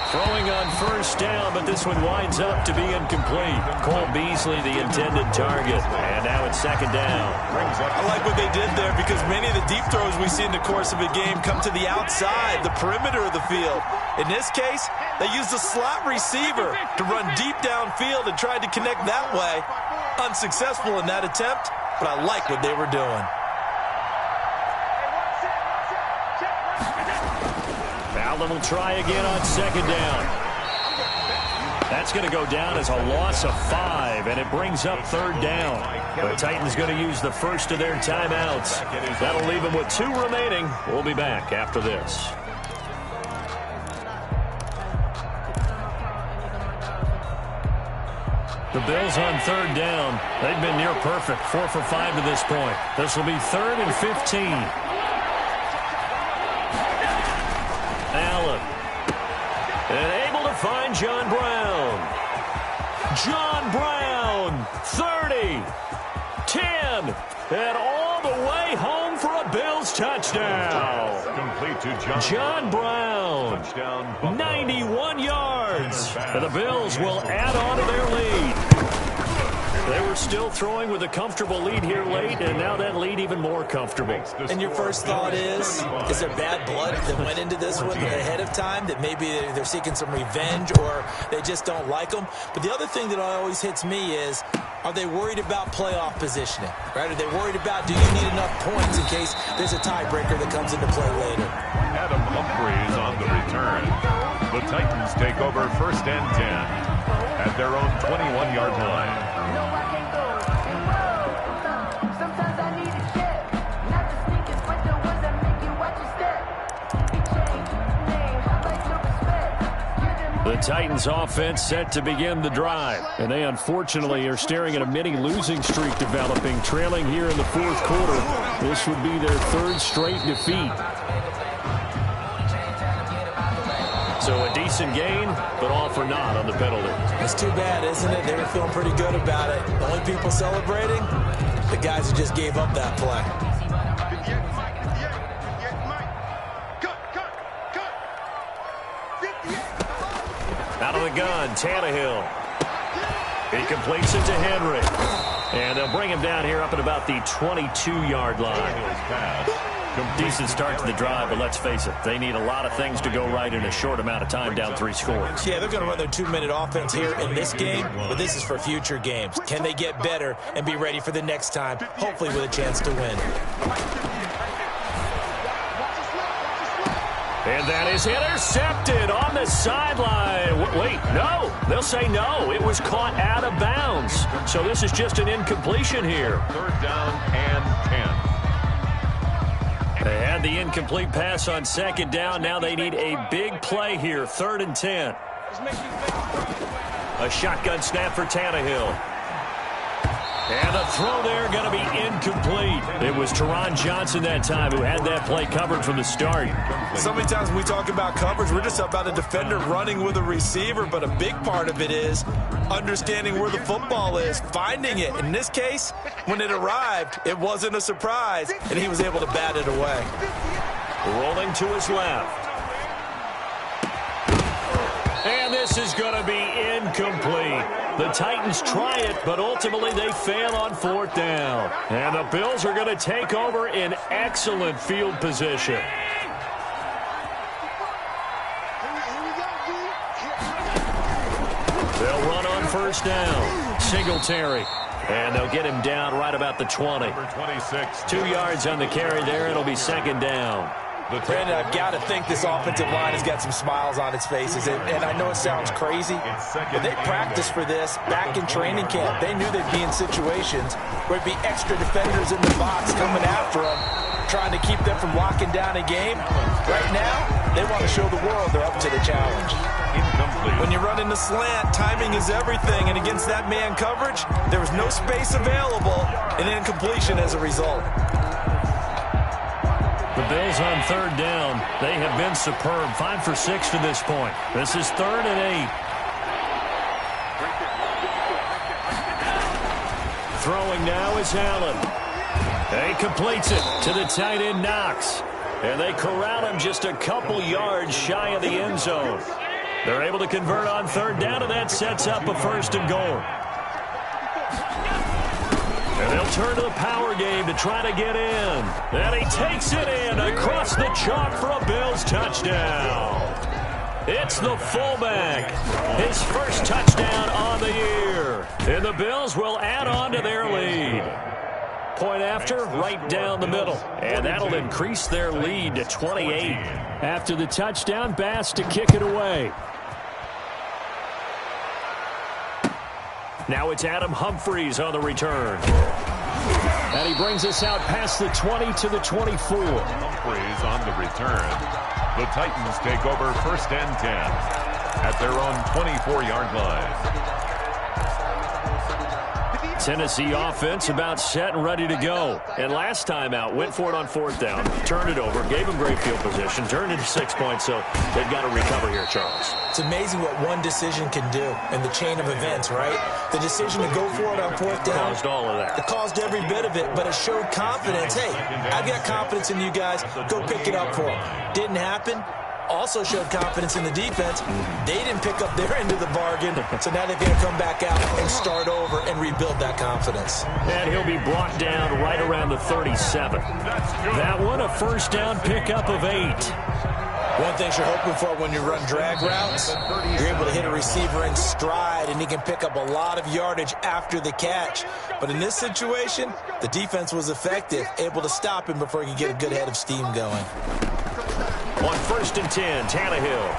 Speaker 2: Throwing on first down, but this one winds up to be incomplete. Cole Beasley, the intended target. And now it's second down.
Speaker 4: I like what they did there because many of the deep throws we see in the course of a game come to the outside, the perimeter of the field. In this case, they used a slot receiver to run deep downfield and tried to connect that way. Unsuccessful in that attempt, but I like what they were doing.
Speaker 2: Allen will try again on second down. That's going to go down as a loss of 5, and it brings up third down. The Titans going to use the first of their timeouts. That'll leave them with 2 remaining. We'll be back after this. The Bills on third down. They've been near perfect, 4 for 5 to this point. This will be 3rd and 15. Allen. And able to find John Brown. John Brown, 30, 10, and all the way home for a Bills touchdown.
Speaker 3: Complete to
Speaker 2: John Brown,
Speaker 3: touchdown,
Speaker 2: 91 yards. And the Bills will add on to their lead. They were still throwing with a comfortable lead here late, and now that lead even more comfortable.
Speaker 4: And your first thought is there bad blood that went into this one ahead of time, that maybe they're seeking some revenge or they just don't like them? But the other thing that always hits me is, are they worried about playoff positioning? Right? Are they worried about, do you need enough points in case there's a tiebreaker that comes into play later?
Speaker 3: Adam Humphries on the return. The Titans take over 1st and 10 at their own 21-yard line.
Speaker 2: The Titans offense set to begin the drive, and they unfortunately are staring at a mini losing streak developing, trailing here in the 4th quarter. This would be their 3rd straight defeat. So a decent gain, but all for naught on the penalty.
Speaker 4: It's too bad, isn't it? They were feeling pretty good about it. The only people celebrating, the guys who just gave up that play.
Speaker 2: Out of the gun, Tannehill. He completes it to Henry. And they'll bring him down here up at about the 22-yard line. Decent start to the drive, but let's face it, they need a lot of things to go right in a short amount of time, down 3 scores.
Speaker 4: Yeah, they're going to run their 2-minute offense here in this game, but this is for future games. Can they get better and be ready for the next time, hopefully with a chance to win?
Speaker 2: And that is intercepted on the sideline. Wait, no. They'll say no. It was caught out of bounds. So this is just an incompletion here.
Speaker 3: 3rd down and 10.
Speaker 2: They had the incomplete pass on 2nd down. Now they need a big play here. 3rd and 10. A shotgun snap for Tannehill. And the throw there going to be incomplete. It was Teron Johnson that time who had that play covered from the start.
Speaker 4: So many times when we talk about coverage, we're just about a defender running with a receiver, but a big part of it is understanding where the football is, finding it. In this case, when it arrived, it wasn't a surprise, and he was able to bat it away.
Speaker 2: Rolling to his left. And this is going to be incomplete. The Titans try it, but ultimately they fail on 4th down. And the Bills are going to take over in excellent field position. They'll run on 1st down. Singletary. And they'll get him down right about the 20.
Speaker 3: Number 26.
Speaker 2: 2 yards on the carry there. It'll be second down.
Speaker 4: Brandon, I've got to think this offensive line has got some smiles on its faces. And I know it sounds crazy, but they practiced for this back in training camp. They knew they'd be in situations where it'd be extra defenders in the box coming after them, trying to keep them from locking down a game. Right now, they want to show the world they're up to the challenge.
Speaker 3: Incomplete.
Speaker 4: When you run in the slant, timing is everything. And against that man coverage, there was no space available, and incompletion as a result.
Speaker 2: The Bills on third down. They have been superb. 5 for 6 to this point. This is 3rd and 8. Throwing now is Allen. He completes it to the tight end, Knox. And they corral him just a couple yards shy of the end zone. They're able to convert on third down, and that sets up a 1st and goal. And they'll turn to the power game to try to get in. And he takes it in across the chalk for a Bills touchdown. It's the fullback. His first touchdown on the year. And the Bills will add on to their lead. Point after, right down the middle. And that'll increase their lead to 28. After the touchdown, Bass to kick it away. Now it's Adam Humphries on the return. And he brings us out past the 20 to the 24.
Speaker 3: Humphries on the return. The Titans take over 1st and 10 at their own 24-yard line.
Speaker 2: Tennessee offense about set and ready to go. And last time out, went for it on 4th down, turned it over, gave them great field position, turned into 6 points, so they've got to recover here, Charles.
Speaker 4: It's amazing what one decision can do in the chain of events, right? The decision to go for it on 4th down.
Speaker 2: Caused all of that.
Speaker 4: It caused every bit of it, but it showed confidence. Hey, I've got confidence in you guys. Go pick it up for them. Didn't happen. Also showed confidence in the defense. They didn't pick up their end of the bargain, so now they're going to come back out and start over and rebuild that confidence.
Speaker 2: And he'll be brought down right around the 37. That one, a 1st down pickup of 8.
Speaker 4: One thing you're hoping for when you run drag routes, you're able to hit a receiver in stride, and he can pick up a lot of yardage after the catch. But in this situation, the defense was effective, able to stop him before he could get a good head of steam going.
Speaker 2: On 1st and 10, Tannehill.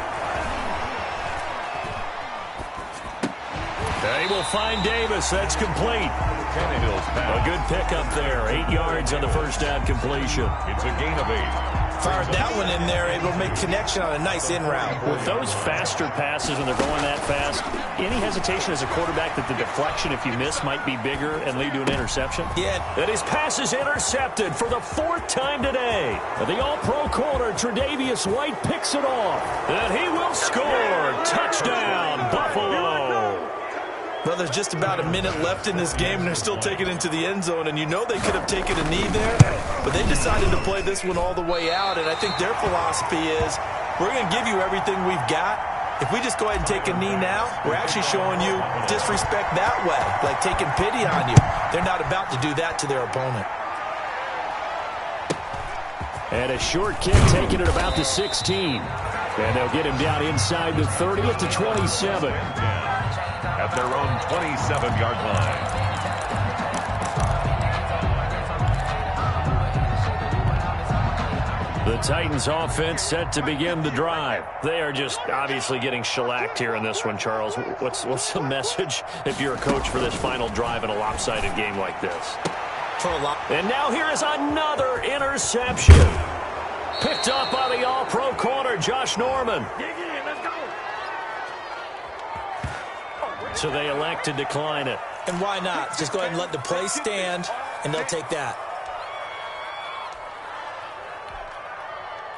Speaker 2: They will find Davis. That's complete.
Speaker 3: Tannehill's pass.
Speaker 2: A good pickup there. 8 yards on the 1st down completion.
Speaker 3: It's a gain of 8.
Speaker 4: Fired that one in there, able to make connection on a nice in route.
Speaker 2: With those faster passes when they're going that fast, any hesitation as a quarterback that the deflection, if you miss, might be bigger and lead to an interception?
Speaker 4: Yeah.
Speaker 2: And his pass is intercepted for the 4th time today. The all-pro corner, Tre'Davious White, picks it off. And he will score. Touchdown, Buffalo.
Speaker 4: Well, there's just about a minute left in this game, and they're still taking it into the end zone. And you know they could have taken a knee there, but they decided to play this one all the way out. And I think their philosophy is, we're going to give you everything we've got. If we just go ahead and take a knee now, we're actually showing you disrespect that way, like taking pity on you. They're not about to do that to their opponent.
Speaker 2: And a short kick taken at about the 16. And they'll get him down inside the 30 at the 27.
Speaker 3: At their own 27-yard line.
Speaker 2: The Titans offense set to begin the drive. They are just obviously getting shellacked here in this one, Charles. What's the message if you're a coach for this final drive in a lopsided game like this? And now here is another interception. Picked up by the all-pro corner, Josh Norman. So they elect to decline it.
Speaker 4: And why not? Just go ahead and let the play stand, and they'll take that.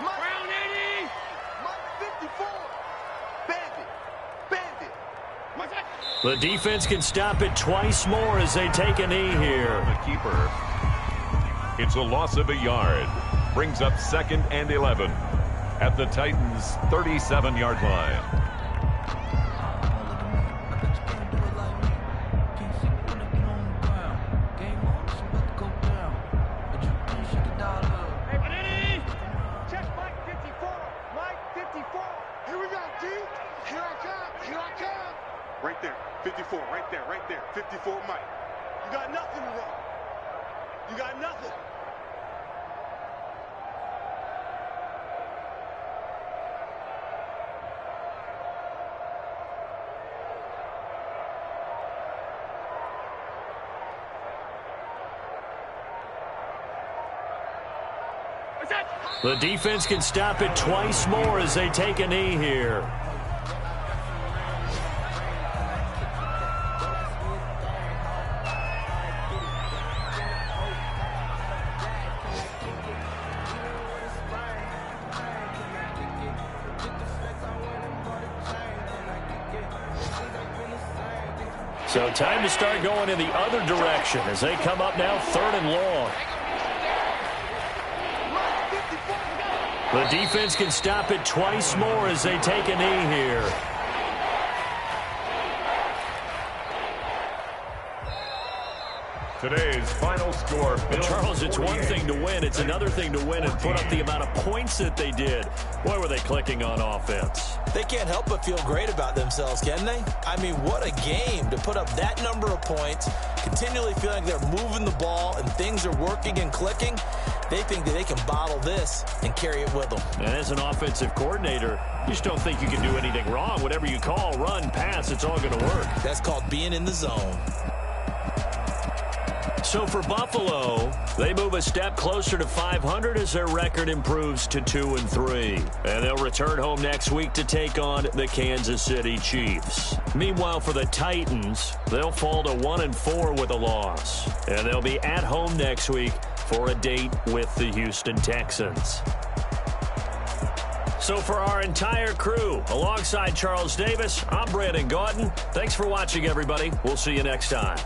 Speaker 5: Brown 80. Mike 54. Bandit.
Speaker 2: The defense can stop it twice more as they take a knee here.
Speaker 3: The keeper. It's a loss of a yard. Brings up 2nd and 11 at the Titans' 37-yard line.
Speaker 5: Right there, 54, right there, 54, Mike. You got You got nothing.
Speaker 2: The defense can stop it twice more as they take a knee here. So time to start going in the other direction as they come up now 3rd and long. The defense can stop it twice more as they take a knee here.
Speaker 3: Today's final score.
Speaker 2: Charles, it's one thing to win. It's another thing to win and put up the amount of points that they did. Boy, were they clicking on offense.
Speaker 4: They can't help but feel great about themselves, can they? I mean, what a game to put up that number of points, continually feeling like they're moving the ball and things are working and clicking. They think that they can bottle this and carry it with them.
Speaker 2: And as an offensive coordinator, you just don't think you can do anything wrong. Whatever you call, run, pass, it's all going to work.
Speaker 4: That's called being in the zone.
Speaker 2: So for Buffalo, they move a step closer to 500 as their record improves to 2-3. And they'll return home next week to take on the Kansas City Chiefs. Meanwhile, for the Titans, they'll fall to 1-4 with a loss. And they'll be at home next week for a date with the Houston Texans. So for our entire crew, alongside Charles Davis, I'm Brandon Gaudin. Thanks for watching, everybody. We'll see you next time.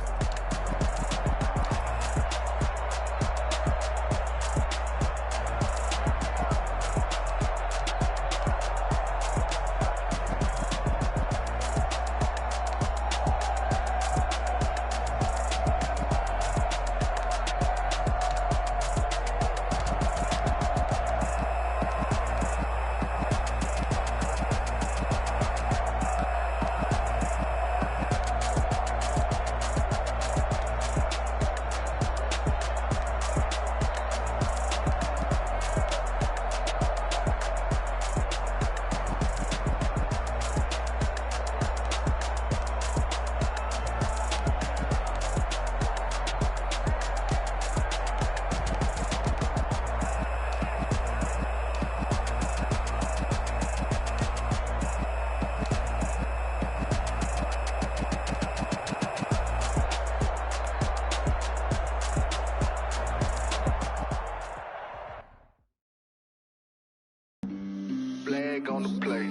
Speaker 5: Flag on the play.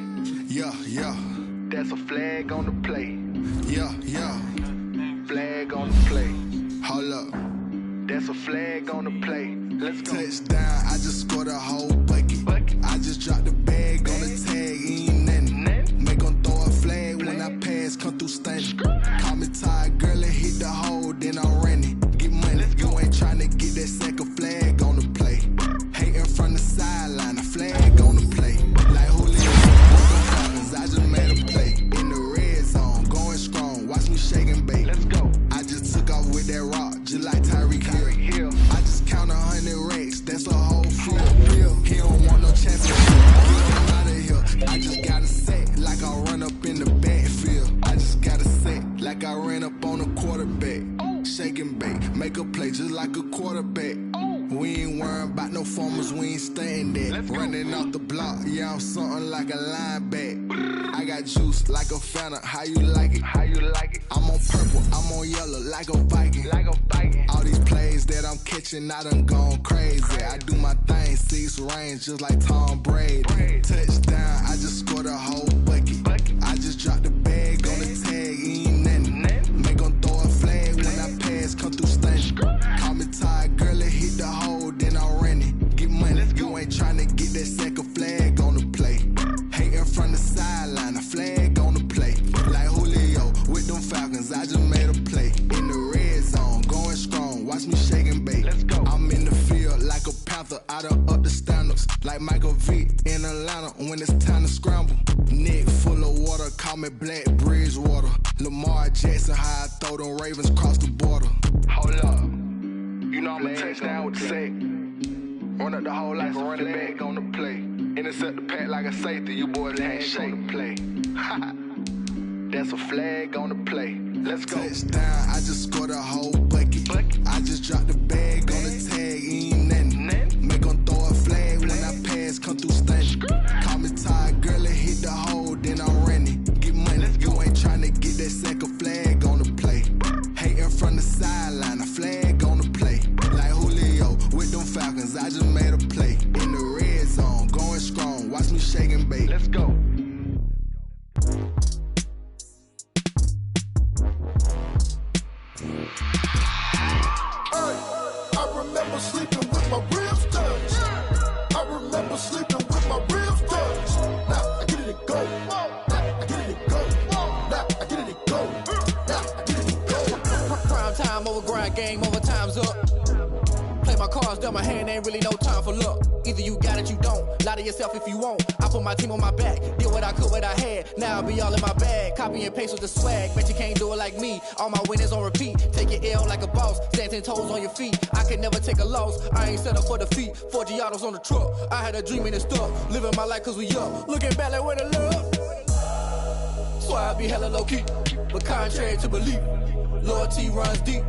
Speaker 6: Yeah, yeah.
Speaker 5: That's a flag on the play.
Speaker 6: Yeah, yeah.
Speaker 5: Flag on the play.
Speaker 6: Hold up.
Speaker 5: That's a flag on the play. Let's go.
Speaker 6: Touchdown, I just scored a whole bucket. I just dropped the bag on the tag, ain't nothing. Make 'em throw a flag when I pass, come through stunning. Call me tired, girl, and hit the hole, then I'm running. Get money, you ain't tryna get that second flag on the play. Hating from the sideline, a flag on the play. Like Julio, I just made a play. In the red zone, going strong, watch me shake and bake.
Speaker 5: Let's go.
Speaker 6: I just took off with that rock, just like Tyreek Hill. I just count 100 racks, that's a whole field. He don't want no championship, get him out of here. I just got a set, like I run up in the backfield. I just got a set, like I ran up on a quarterback. Shake and bake, make a play just like a quarterback. We ain't worrying about no formers, we ain't staying there. Running off the block, yeah, I'm something like a linebacker. I got juice like a Fanta, how you like it?
Speaker 5: How you like it?
Speaker 6: I'm on purple, I'm on yellow like a Viking.
Speaker 5: Like a Viking.
Speaker 6: All these plays that I'm catching, I done gone crazy. I do my thing, 6 range just like Tom Brady. Touchdown, I just scored a whole bucket. I just dropped the bag on the tag, ain't nothing. Make 'em throw a flag when I pass, come through stunning. Call me tired, girl, and hit the hole, then I'm running. Get money, you ain't tryna get that second flag on the play. Hating from the sideline, a flag on the play. Like Julio with them Falcons, I just made a play. In the red zone, going strong, watch me shake and bake.
Speaker 5: Let's go.
Speaker 6: I'm in the field like a Panther, I done up the standards. Like Michael Vick in Atlanta when it's time to scramble. Neck full of water, call me Black Bridgewater. Lamar Jackson, how I throw them Ravens across the border.
Speaker 5: Hold up. You know I'm gonna
Speaker 6: touchdown with the sack. Run up the whole life and run it back on the play. Intercept the pack like a safety, you boys ain't shake the play. That's a flag on the play. Let's go. Touchdown, I just scored a whole bucket. I just dropped the bag on the tag, ain't nothing. Make 'em throw a flag when I pass, come through stunning. Call me tired, girl, it hit the hole, then I'm running. Get money, you ain't tryna get that second flag on the play. Hating from the sideline, a flag on the play. Like Julio with them Falcons, I just made a play. In the red zone, going strong, watch me shake and bake. Let's go.
Speaker 7: I remember sleeping with my ribs touched. I remember sleeping with my ribs touched. Now I get it to go. Now I get it to go. Now I get it to go. Now I get it to go.
Speaker 8: Prime time over grind game, over time's up. Play my cards, dealt my hand, ain't really no time for luck. Either you got it, you don't. Lie to yourself if you won't. I put my team on my back, did what I could, what I had. Now I'll be all in my bag, copy and paste with the swag. Bet you can't do it like me. All my winners on repeat. Take your L like a boss, stand 10 toes on your feet. I can never take a loss. I ain't set up for defeat. 4 Giottos on the truck. I had a dream and it stuck. Living my life cause we up. Looking back like where the love. So I be hella low key, but contrary to belief, loyalty runs deep.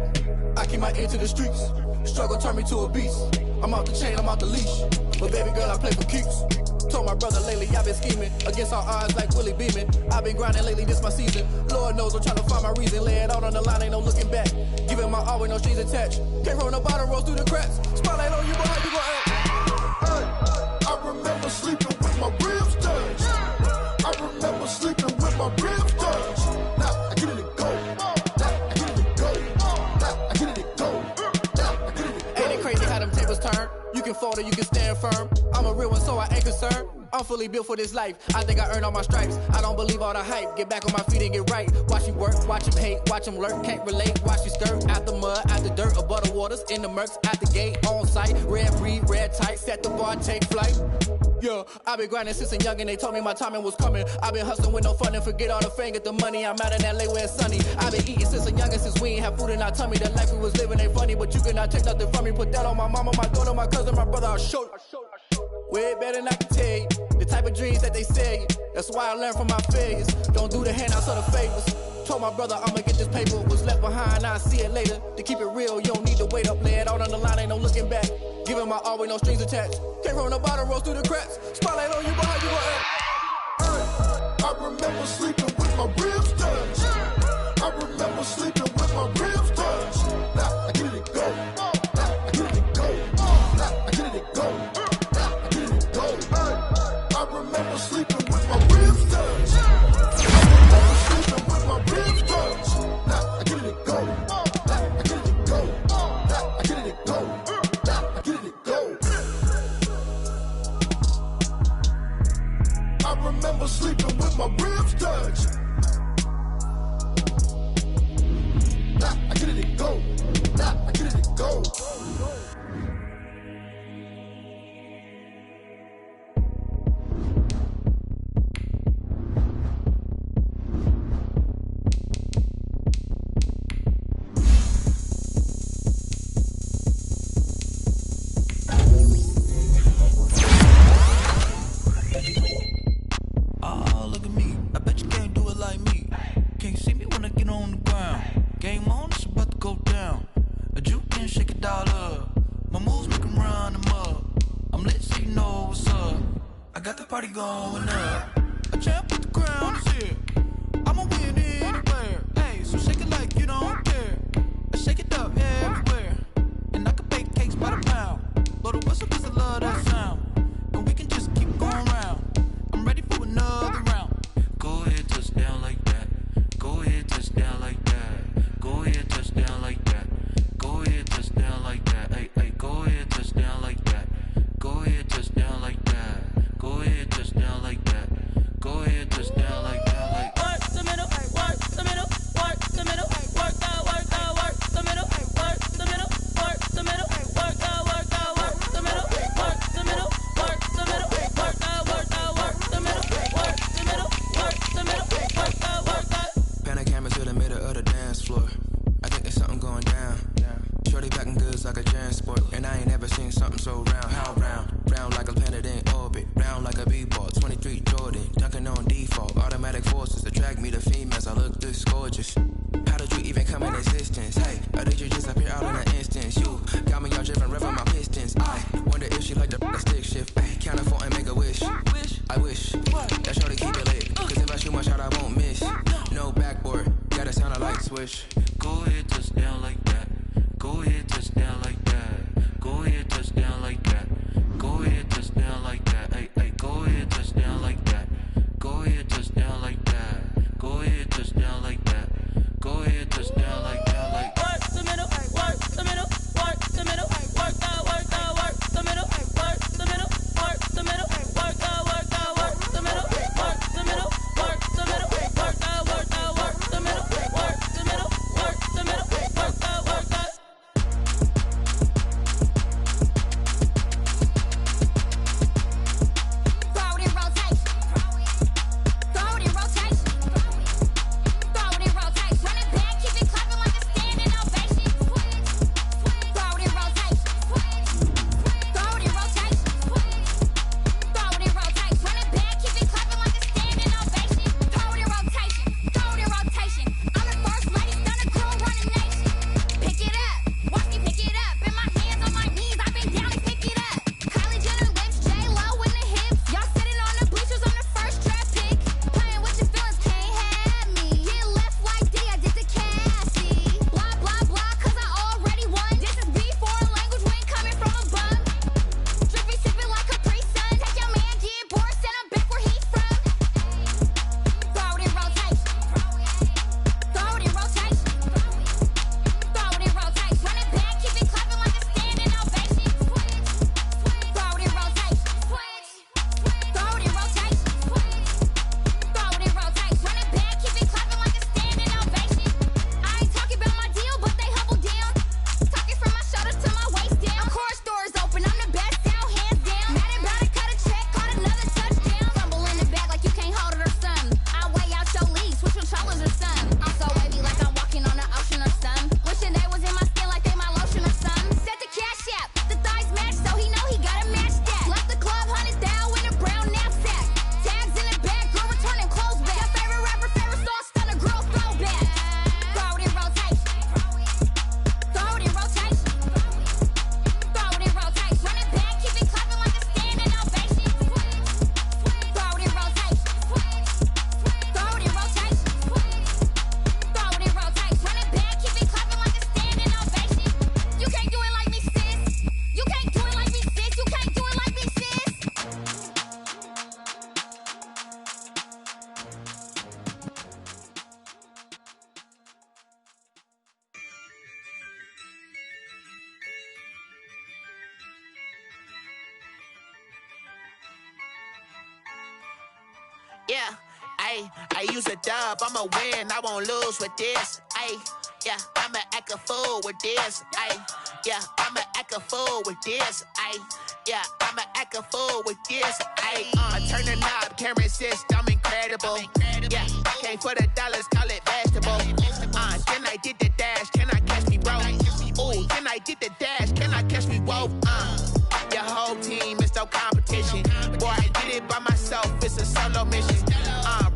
Speaker 8: I keep my ear to the streets. Struggle turned me to a beast. I'm off the chain, I'm off the leash. But baby girl, I play for keeps. Told my brother lately, I've been scheming against all odds like Willie Beeman. I've been grinding lately, this my season. Lord knows I'm trying to find my reason. Lay it out on the line, ain't no looking back. Giving my all with no strings attached. Came from the bottom, rose through the cracks. Spotlight on you, but how you gon' act?
Speaker 7: I remember sleeping with my ribs touched. I remember sleeping with my ribs touched. Now I get it to go. Now I get it to go. Now I get it to go. Now I get it to go.
Speaker 8: Ain't it crazy how them tables turn? You can fold or you can stand firm. I'm a real one, so I ain't concerned. I'm fully built for this life. I think I earned all my stripes. I don't believe all the hype. Get back on my feet and get right. Watch him work, watch him hate, watch him lurk. Can't relate, watch him skirt. Out the mud, out the dirt, above the waters, in the murks, out the gate, on site. Red breed, red tight, set the bar, take flight. Yeah, I been grinding since a young and they told me my timing was coming. I been hustling with no fun and forget all the fame, get the money. I'm out in LA where it's sunny. I been eating since a young and since we ain't have food in our tummy. The life we was living ain't funny, but you cannot take nothing from me. Put that on my mama, my daughter, my cousin, my brother, I'll show you. Way better than I can tell you. The type of dreams that they sell you. That's why I learned from my failures. Don't do the handouts or the favors. Told my brother I'ma get this paper. Was left behind, I'll see it later. To keep it real, you don't need to wait up. Lay it out on the line, ain't no looking back. Giving my all with no strings attached. Came from the bottom, rose through the cracks. Spotlight on you, but how you gon' act?
Speaker 7: I remember sleeping with my ribs touched. I remember sleeping with my ribs touched. Now I get it to go. Now I get it to go. Now I get it to go. Now I get it to go. I remember sleeping with my ribs touched. I remember sleeping with my ribs touched. Now I get it to go. Now I get it to go. Now I get it to go. Now I get it to go. I remember sleeping with my ribs touched. Now I get it to go. Now I get it to go.
Speaker 9: Oh, look at me. I bet you can't do it like me. Can't see me when I get on the ground. Game on, it's about to go down. A juke can shake it all up. My moves make 'em run them up. I'm lit so you know what's up. I got the party going up. A champ with the crown is here. I'ma win anywhere. Hey, so shake it like you don't care. I shake it up everywhere. And I can bake cakes by the pound. Blow the whistle 'cause I love that sound. And we can just keep going round. I'm ready for another round. Go ahead, touch down like that. Go ahead, touch down like that. Go ahead, touch down like that. Go ahead, touch down like that. Hey, hey, go ahead, touch down like that. Go ahead, touch down like that. Go ahead, touch down like that. Go ahead, touch down like
Speaker 10: And I ain't never seen something so round. How round? Round like a planet in orbit. Round like a b-ball. 23 Jordan. Dunking on default. Automatic forces attract me to females. I look this gorgeous. How did you even come in existence? Hey, or did you just appear out in an instance? You got me all driven, revving my pistons. I wonder if she like the stick shift. Hey, count it 4 and make a wish. I wish that shorty keep it lit. Cause if I shoot my shot, I won't miss. No backboard, gotta sound a light switch.
Speaker 9: Go ahead, touch down like that. Go ahead, touch down like that. Go ahead, touch down like that. Go ahead, touch down like that. Hey, hey, go ahead, touch down like that. Go ahead, touch down like that. Go ahead, touch down like that. Go ahead, touch down like that. Like
Speaker 11: work the middle, work the middle, work the middle, work the middle, work the middle, work the middle, work the middle, work the middle, work the middle, work the middle, work the middle, work the middle, work the middle, work the middle, work the throw it in rotation, throw it in rotation, throw it in rotation. Run it back, keep it clapping like a standing ovation. Throw it in rotation, throw it in rotation, throw it in rotation. Run it back, keep it clapping like a standing ovation. Throw it in rotation, throw it in rotation. I'm the first lady, stunner girl, running nation. Pick it up, watch me pick it up. In my hands, on my knees, I've been down and pick it up. Kylie Jenner lips, J-Lo in the hips. Y'all sitting on the bleachers on the first draft pick. Playing with your feelings, can't have me. Get left like D, I did the Cassie. Blah, blah, blah, cause I already won. This is B4 language, we ain't coming from above. Drippy, sipping like a pre-sun. Take your man, get bored, send him back where he's from. Throw it in rotation. Throw it in rotation. Throw it in rotation. Run it back, keep it clapping like a standing ovation. Throw it in rotation. Throw it in rotation. Throw it in rotation. Run it back, keep it clapping like a standing ovation. I ain't talking about my deal, but they humble down. Talking from my shoulders to my waist down. Chorus doors open, I'm the best out, hands down. Mad about it, cut a check, caught another touchdown. Fumble in the bag like you can't hold it or something. I weigh out your league, switch with shoulders or something. I'm so wavy like I'm walking on the ocean or something. Wishing they was in my skin like they my lotion or something. Set the cash app, the thighs match, so he know he gotta match that. Left the club, 100,000 in a brown knapsack. Tags in the bag, girl returning clothes back. Your favorite rapper, favorite song, stunner girl throwback. Throw it in rotation. Throw it in rotation. Throw it in rotation. Run it back, keep it clapping like a standing ovation. Throw it in rotation. Throw it in rotation. Throw it in rotation. Run it back, keep it clapping like a standing ovation. You can't do it like me, sis. You can't do it like me, sis. You can't do it like me, sis.
Speaker 12: Yeah, I use a dub, I'ma win, I won't lose with this. Yeah, I'ma act a fool with this. Yeah, I'ma act a fool with this. Yeah, I'ma act a fool with this. I turn the knob, camera assist, I'm incredible. Yeah, came for the dollars, call it vegetable. Then I did the dash, can I catch me, bro? Ooh, then I did the dash, can I catch me, whoa? Your whole team is no competition. Boy, I did it by myself, it's a solo mission.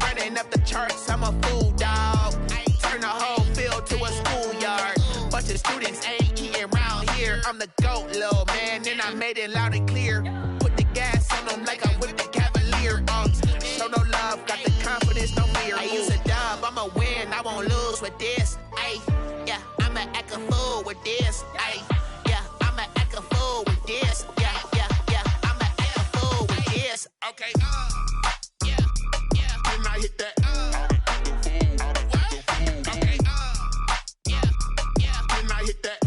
Speaker 12: Running up the charts, I'm a fool, dog. Turn the whole field to a schoolyard. Bunch of students ain't eating round here. I'm the GOAT, little man, and I made it loud and clear. Put the gas on them like I whipped the Cavalier. Show no love, got the confidence, no fear. I use a dub, I'ma win, I won't lose with this. Yeah, I'ma act a fool with this. Yeah, I'ma act a fool with this. Yeah, I'ma act a fool with this. Okay, yeah, can I hit that? Okay, yeah, can I hit that?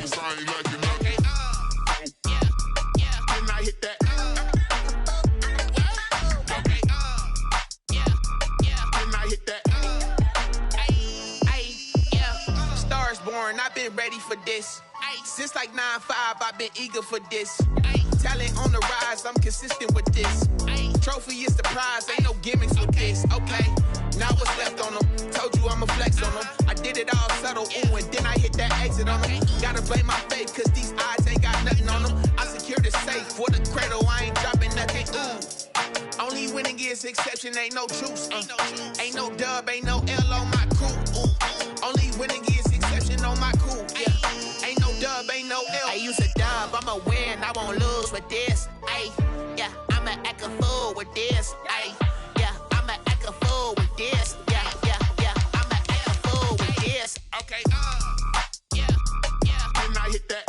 Speaker 12: Cause I ain't like it. Okay, yeah, can I hit that? Okay, yeah, can I hit that? Yeah, Stars born, I've been ready for this. Since like 9-5, I've been eager for this. Talent on the rise, I'm consistent with this. Trophy is the prize, ain't no gimmicks with this. Okay, Now what's left on them? Told you I'ma flex on them. I did it all subtle, ooh, and then I hit that exit on them. Gotta blame my faith, cause these eyes ain't got nothing on them. I secure the safe for the cradle, I ain't dropping nothing, ooh. Only winning is exception, ain't no truce. Ain't no dub, ain't no L on my crew. Only winning is exception on my crew. Yeah, ain't no dub, ain't no L. I use a dub, I'ma win, I won't lose with this. Ay, yeah, I'ma act a fool with this. Ay, yeah, I'ma act a fool with this. Yeah, yeah, yeah, I'ma act a fool with this. Okay, yeah, yeah. Then I hit that.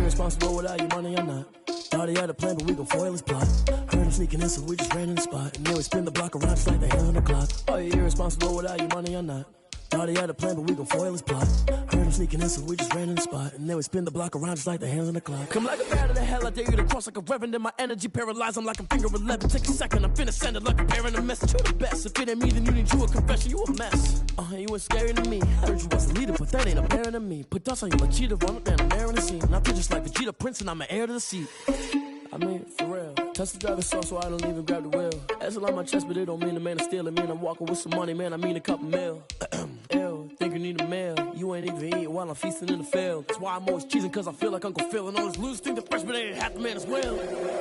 Speaker 13: Responsible without your money or not. Thought he had a plan, but we gon' foil his plot. Heard him sneaking in, so we just ran in the spot. And then we spin the block around just like the hand on the clock. Are you irresponsible without your money or not? Thought he had a plan, but we gon' foil his plot. Heard him sneaking in, so we just ran in the spot. And then we spin the block around just like the hands on the clock. Come like a bat of the hell, I dare you to cross like a reverend. And my energy paralyzed, I'm like I'm finger 11. Take a second, I'm finna send it like a bearing a message. You the best, if it ain't me, then you need you a confession. You a mess, you ain't scary to me. Heard you was a leader, but that ain't apparent to me. Put dust on you like cheetah, run up and I'm there in the scene. And I feel just like Vegeta Prince and I'm an heir to the seat. I mean, for real. Touch the driver's sauce so I don't even grab the wheel. That's on my chest, but it don't mean the man is stealing. Man, I'm walking with some money, man, I mean a couple mil. Ew, think you need a meal. You ain't even eating while I'm feasting in the field. That's why I'm always cheesing, cause I feel like Uncle Phil. And all those losers think the freshman ain't half the man as well.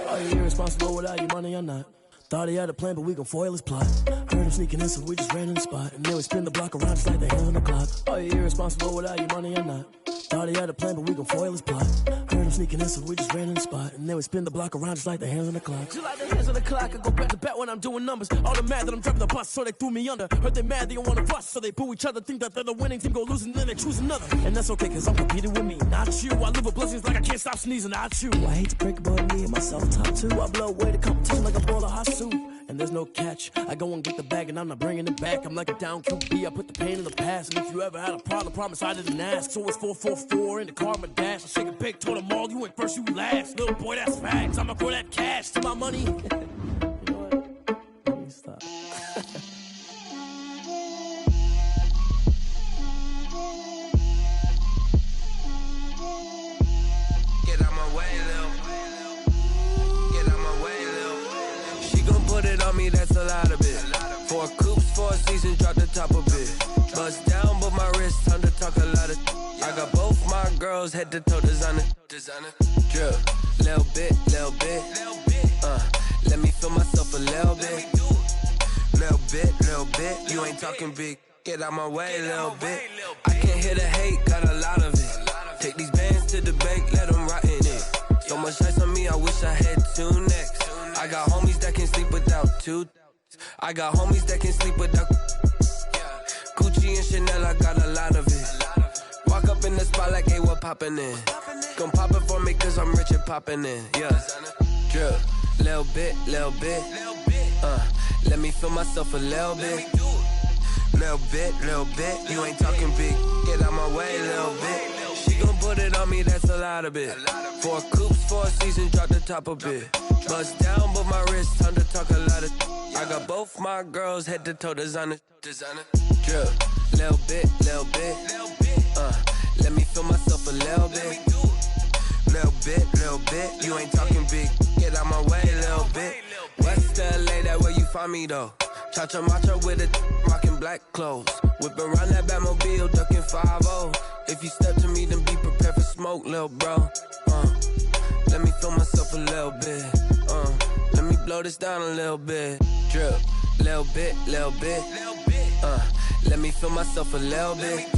Speaker 13: Are you irresponsible without your money or not? Thought he had a plan, but we gon' foil his plot. Heard him sneaking in, so we just ran in the spot. And then we spin the block around just like the hands on the clock. Are you irresponsible without your money or not? Thought he had a plan, but we gon' foil his plot. Heard him sneaking in, so we just ran in the spot. And then we spin the block around just like the hands on the clock. Just like the hands on the clock, I go back to back when I'm doing numbers. All the mad that I'm driving the bus, so they threw me under. Heard they mad, they don't wanna bust, so they boo each other. Think that they're the winning team, go losing, then they choose another. And that's okay, cause I'm competing with me, not you. I live with blessings like I can't stop sneezing, not you. I hate to break it, but me and myself top two. I blow away the competition like a bowl of hot soup. And there's no catch. I go and get the bag and I'm not bringing it back. I'm like a down QB, I put the pain in the past. And if you ever had a problem, promise I didn't ask. So it's 444 in the car, my dash. I shake a big, told them all, you ain't first, you last. Little boy, that's facts. I'ma throw that cash to my money. You know what? Let me stop.
Speaker 10: Get out my way, Lil. Get out my way, Lil. She gon' put it on me, that's a lot of it. 4 coops, 4 seasons, drop the top a bit. Bust down, but my wrist, time to talk a lot of. I got both my girls head to toe designer. Drip, little bit. Let me feel myself a little bit. Little bit. You ain't talking big. Get out my way, little bit. I can't hear the hate, got a lot of it. Take these bands to the bank, let them rot in it. So much ice on me, I wish I had 2 necks. I got homies that can sleep without 2. I got homies that can sleep without Gucci and Chanel, I got a lot of it. Walk up in the spot like, hey, what poppin' in? Gon' pop it for me cause I'm rich and poppin' in, yeah. Drip, little bit. Let me feel myself a little bit. Little bit. You ain't talking big. Get out my way, little bit. She gon' put it on me, that's a lot of it. 4 coops, 4 seasons, drop the top a bit. Bust down, but my wrist, time to talk a lot of. I got both my girls head to toe designer. Drip, little bit. Let me feel myself a little bit. Little bit. You ain't talking big. Get out my way, little bit. West LA, that where you find me though. Cha-cha matcha with a rockin' black clothes. Whip around that Batmobile, ducking 5-0. If you step to me, then be prepared for smoke, little bro. Let me feel myself a little bit. Let me blow this down a little bit. Drip, little bit. Let me feel myself a little bit.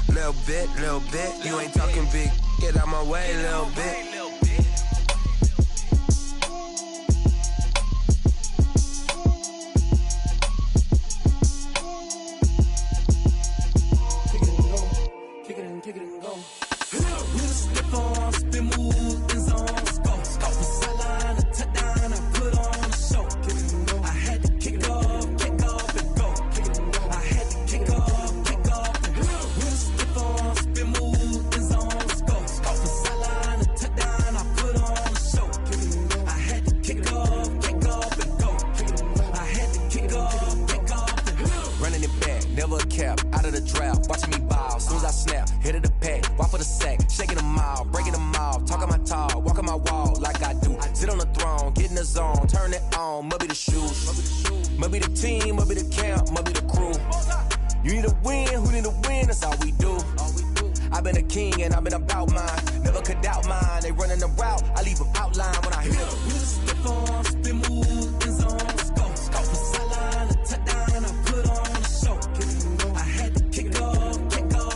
Speaker 14: little bit, you ain't talking big, get out my way, little bit.
Speaker 13: Kick it and go. We'll step on, spin, move, in zone, scope. Scope the sideline, a touchdown, I put on a show. I had to kick off and go. I had to kick off and go. We'll step on, spin, move, in zone, scope. Scope the sideline, a touchdown, I put on a show. I had to kick off and go. I had to kick off and go.
Speaker 1: Running it back, never a cap, out of the drought, watching me ball. Soon as I snap, hit of the pack, walk for the sack, shaking them out, breaking them off, talking my talk, walking my wall like I do. Sit on the throne, get in the zone, turn it on, must be the shoes, must be the team, must be the camp, must be the crew. You need a win, who need a win, that's all we do. I've been a king and I've been about mine, never could doubt mine. They running the route, I leave them outline when I hit them.
Speaker 13: We'll step on, spin, move, in zone, scope. Scope the sideline, a touchdown, I put on a show. I had to kick off and go.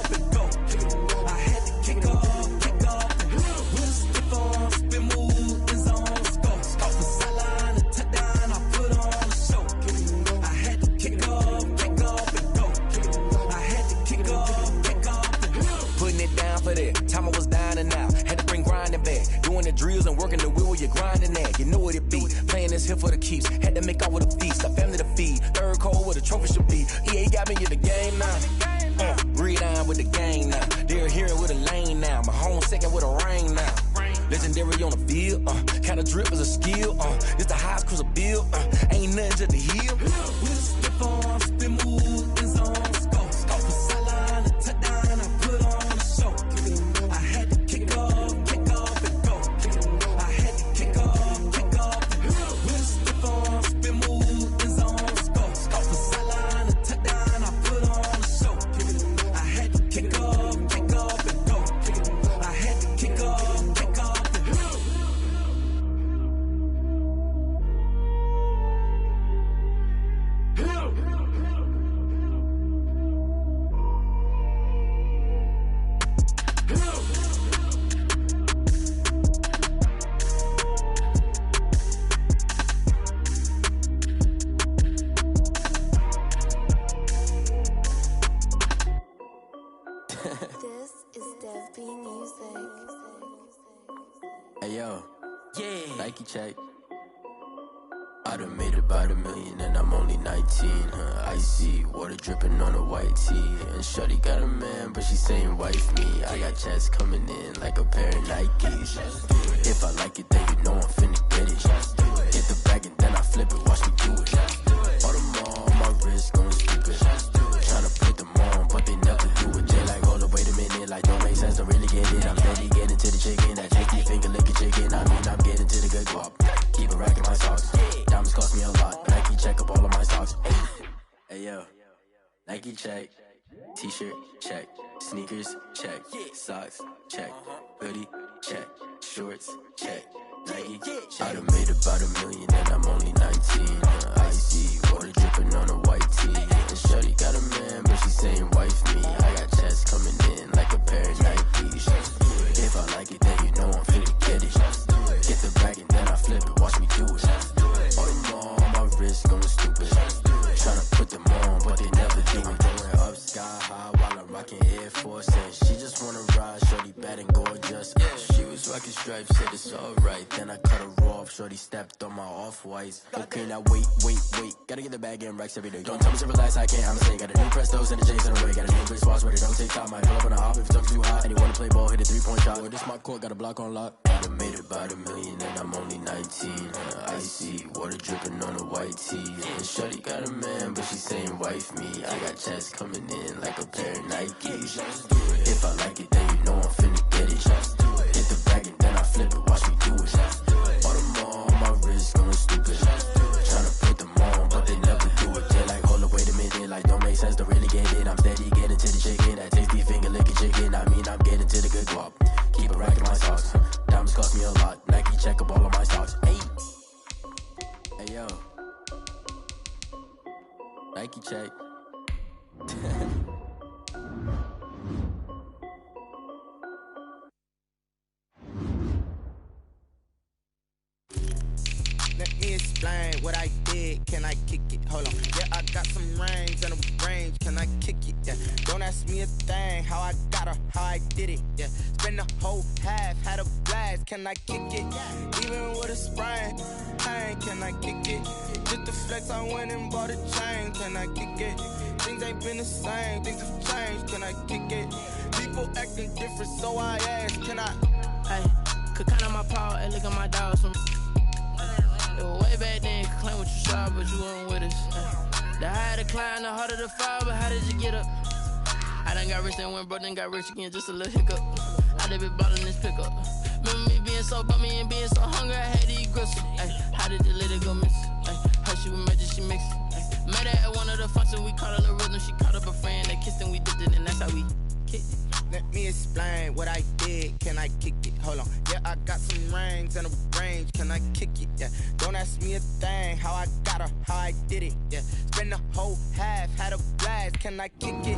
Speaker 13: I had to kick off and go. We'll step on, spin, move, in zone, scope. Scope the sideline, a touchdown, I put on a show. I had to kick off and go. I had to kick off and go.
Speaker 1: Putting it down for that, time I was down and out, had to bring grinding back, doing the drills and working the wheel where you're grinding at, you know what it be, playing this here for the keeps, had to make off with a feast, a family to feed, third cold where the trophy should be, EA got me in the game now, breathe on with the game now, they're hearing with a lane now, my home second with a rain now, legendary on the field, kinda drip is a skill, it's the highest cruiser bill, ain't nothing to the hill.
Speaker 13: We'll step on, spin, move, in zone, scope. Scope the sideline, a touchdown, I put on a show. I had to kick off and go. I had to kick off and go. We'll step on, spin, move, in zone, scope. Scope the sideline, a touchdown, I put on a show. I had to kick off and go. I had to kick off and go.
Speaker 11: This is Dev B Music.
Speaker 15: Hey yo, Nike check. I done made about $1 million and I'm only 19, icy, water dripping on a white tee. And shorty got a man, but she saying wife me. I got chats coming in like a pair of Nikes. If I like it, then you know I'm finna get it. Get the bag and then I flip it, watch me do it. All them on my wrist going stupid. Tryna put them on, but they never do it. They like, hold up, wait a minute, like don't make sense, don't really get it. I'm steady getting to the chicken, that tasty finger licking chicken. I mean, I'm getting to the good guap. Keep a rack in my socks. Diamonds cost me a lot. Nike check up all of my stocks. Hey yo, Nike check. T-shirt check. Sneakers check. Socks check. Hoodie check. Shorts check. Nike I done made about $1 million and I'm only 19. Icy, water dripping on a white tee. And shorty got a man, but she saying wife me. I got chats coming in like a pair of Nikes. If I like it, then you know I'm finna get it. Get the bag and then I flip it, watch me do it. All them on my wrist going stupid. Tryna put them on, but they never do it. Going up sky high while I'm rocking Air Force. And she just wanna ride, shorty bad and gorgeous. She was rocking stripes, said it's alright. Then I cut her off, shorty stepped on my off-whites. Okay, now wait. Gotta get the bag and racks every day. Don't tell me to relax, I can't, I'ma say. Got a new Prestos and a J's in the way. Got a new big spots where they don't take time. Might pull up on a hop if it's too hot. And you wanna play ball, hit a 3-point shot. Or this my court, got a block on lock. I done made about $1 million and I'm only 19. Icy, water dripping on a white tee. And shorty got a man, but she saying wife me. I got chats coming in like a pair of Nikes. If I like it, then you know I'm finna get it. Hit the bag and then I flip it, watch me do it. All them on my wrist going stupid. Tryna put them on, but they never do it. They're like, hold up, wait a minute, like don't make sense, don't really get it. I'm steady getting to the chicken, that tasty finger licking chicken. I mean, I'm getting to the good guap. Keep a rack in my socks. Diamonds cost me a lot. Nike check up all of my stocks. Hey yo, Nike check.
Speaker 12: me explain what I did. Can I kick it? Hold on. Yeah, I got some range and a range. Can I kick it? Yeah. Don't ask me a thing. How I got her, how I did it. Yeah. Spend the whole half, had a blast. Can I kick it? Even with a sprain, pain. Can I kick it? Just the flex, I went and bought a chain. Can I kick it? Things ain't been the same. Things have changed. Can I kick it? People acting different, so I ask. Can I?
Speaker 16: Hey, could count on my power and look at my dogs from. It was way back then, could claim what you saw, but you weren't with us. The higher the climb, the harder the fall, but how did you get up? I done got rich and went broke, then got rich again, just a little hiccup. I done been ballin' this pickup. Remember me being so bummy and being so hungry, I had to eat gristle. Ay, how did you let it go miss? Ay, her she was magic, she mixed. Met her at one of the functions, we caught her the rhythm, she caught up a friend, they kissed and we dipped it, and that's how we kicked it.
Speaker 12: Let me explain what I did. Can I kick it? Hold on. Yeah, I got some rings and a range. Can I kick it? Yeah. Don't ask me a thing. How I got her, how I did it. Yeah. Spend the whole half, had a blast. Can I kick it?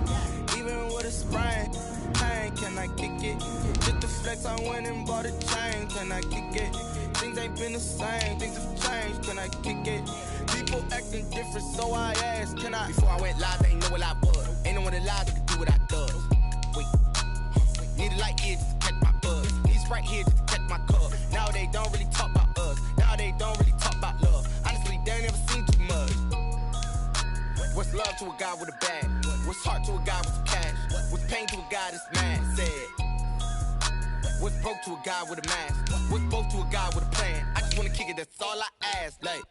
Speaker 12: Even with a sprain, pain. Can I kick it? Just the flex, I went and bought a chain. Can I kick it? Things ain't been the same. Things have changed. Can I kick it? People acting different, so I asked. Can I? Before I went live, they ain't know what I was. Ain't no one alive that could do what I does. Wait. Need a light here just to catch my buzz. Need Sprite here just to catch my cup. Now they don't really talk about us. Now they don't really talk about love. Honestly, they ain't never seen too much. What's love to a guy with a bag? What's heart to a guy with some cash? What's pain to a guy that's mad? Said. What's broke to a guy with a mask? What's broke to a guy with a plan? I just wanna kick it, that's all I ask. Like,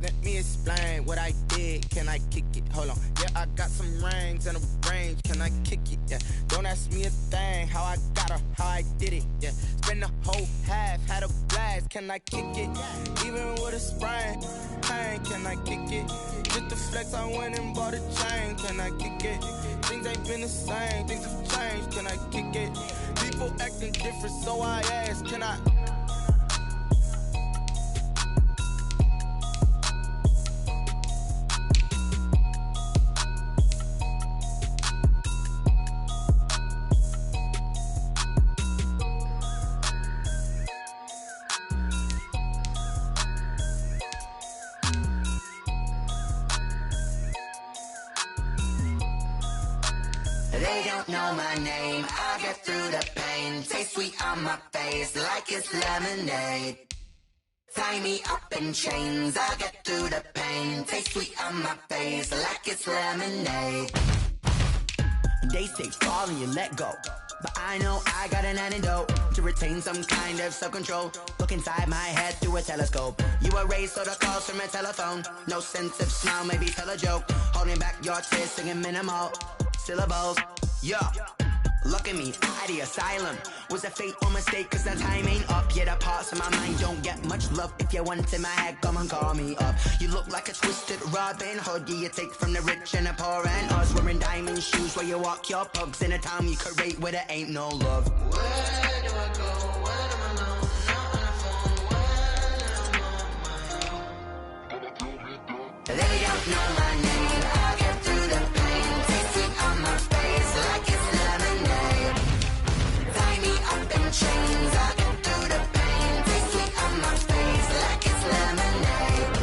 Speaker 12: let me explain what I did. Can I kick it? Hold on. Yeah, I got some rings and a range. Can I kick it? Yeah. Don't ask me a thing. How I got her, how I did it. Yeah. Spend the whole half, had a blast. Can I kick it? Even with a sprain, pain. Can I kick it? Just the flex, I went and bought a chain. Can I kick it? Things ain't been the same. Things have changed. Can I kick it? People acting different, so I ask. Can I?
Speaker 17: They don't know my name, I get through the pain. Taste sweet on my face like it's lemonade. Tie me up in chains, I get through the pain. Taste sweet on my face like it's lemonade.
Speaker 18: They say fall and you let go, but I know I got an antidote to retain some kind of self-control. Look inside my head through a telescope. You erase all the calls from a telephone. No sense of smile, maybe tell a joke. Holding back your tears, singing minimal syllables. Yeah, look at me, out of the asylum. Was a fate or mistake, cause the time ain't up. Yeah, the parts of my mind don't get much love. If you want in my head, come and call me up. You look like a twisted Robin Hood. Yeah, you take from the rich and the poor and us. Wearing diamond shoes where you walk your pugs. In a town you create where there ain't no love.
Speaker 17: Where do I go? Where am I alone? Not on the phone. When am I on my own?
Speaker 18: They don't know my name, I'll get through the pain. Taste it on my face like it's lemonade. Tie me up in chains, I'll get through the pain. Taste it on my face like it's lemonade.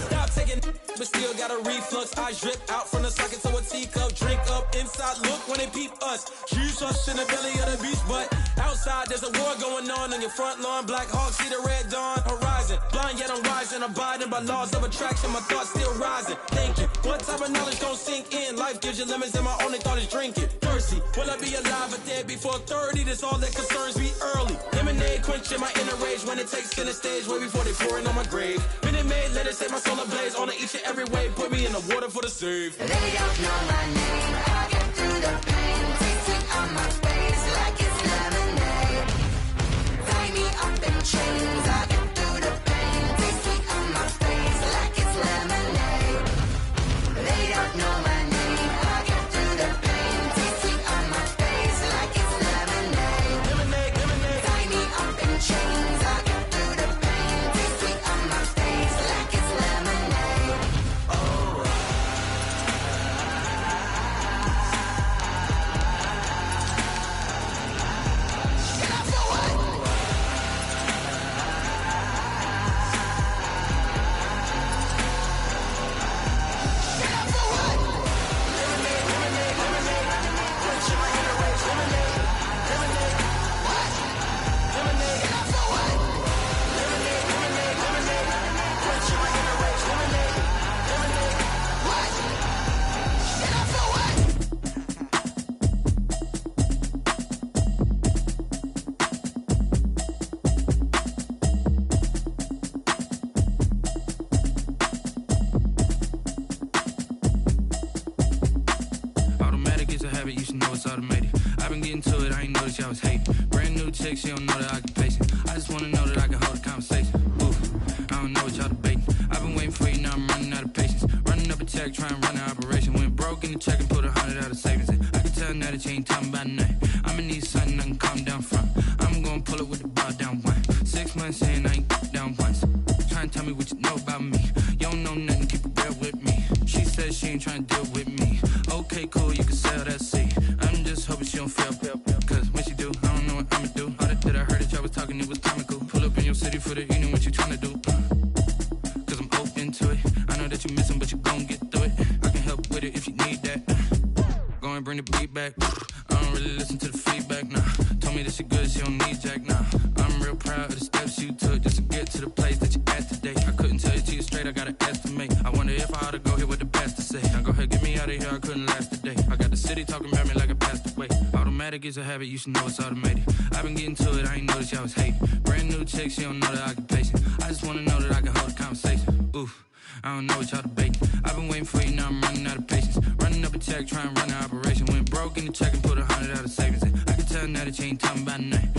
Speaker 19: Stop taking but still got a reflux. Eyes drip out from the socket to a teacup. Drink up inside, look when they peep us. Huge us in the belly of the beach, but outside there's a war going on your front lawn. Black Hawk see the red dawn horizon. Blind yet I'm rising, abiding by laws of attraction. My thoughts still rising. Thinking, what type of knowledge gon' sink in? Life gives you lemons and my only thought is drinking. Thirsty, will I be alive or dead before 30? That's all that concerns me early. Lemonade quenching my inner rage when it takes center stage way before they pour it on my grave. Minute Maid, let it set my soul ablaze on each and every way. Put me in the water for the save.
Speaker 18: They don't know my name, I'll get through the pain. Taste it on my face like it's lemonade. Tie me up in chains, I'll get through the pain. Taste it on my face like it's lemonade. They don't know my name, I'll get through the pain. Taste it on my face like it's lemonade.
Speaker 19: Lemonade, lemonade.
Speaker 18: Tie me up in chains, I'll get through the pain. Taste it on my face like it's lemonade.
Speaker 9: I've been getting to it, I ain't noticed y'all was hating. Brand new chick, she don't know the occupation. I just wanna know that I can hold a conversation. Ooh, I don't know what y'all debating. I've been waiting for you, now I'm running out of patience. Running up a check, trying to run an operation. Went broke in the check and put 100 out of savings in. I can tell now that you ain't talking about nothing. I'ma need something I can calm down from. I'm gonna pull it with the bar down one. 6 months in, I ain't down once. Trying to tell me what you know about me. You don't know nothing, keep it real with me. She said she ain't trying to deal with me. Okay, cool, you can sell that seat. I'm just hoping she don't fail. Cause when she do, I don't know what I'ma do. All that I heard that y'all was talking, it was comical. Pull up in your city for the evening, what you trying to do? Cause I'm open to it. I know that you missing, but you gon' get through it. I can help with it if you need that. Go and bring the beat back. I don't really listen to the feedback, nah. Told me that she good, she don't need jack, nah. I'm real proud of the steps you took just to get to the place that you at today. I couldn't tell it to you straight, I gotta estimate. I wonder if I ought to go here with the best to say. Now go ahead, get me out of here, I couldn't last today. I got the city talking about me like I passed away. Automatic is a habit, you should know it's automated. I've been getting to it, I ain't noticed y'all was hating. Brand new chick, she don't know the occupation. I just wanna know that I can hold a conversation. Oof, I don't know what y'all debating. I've been waiting for you, now I'm running out of patience. Running up a check, trying to run an operation. Went broke in the check and put 100 out of savings in. I can tell now that you ain't talking about nothing.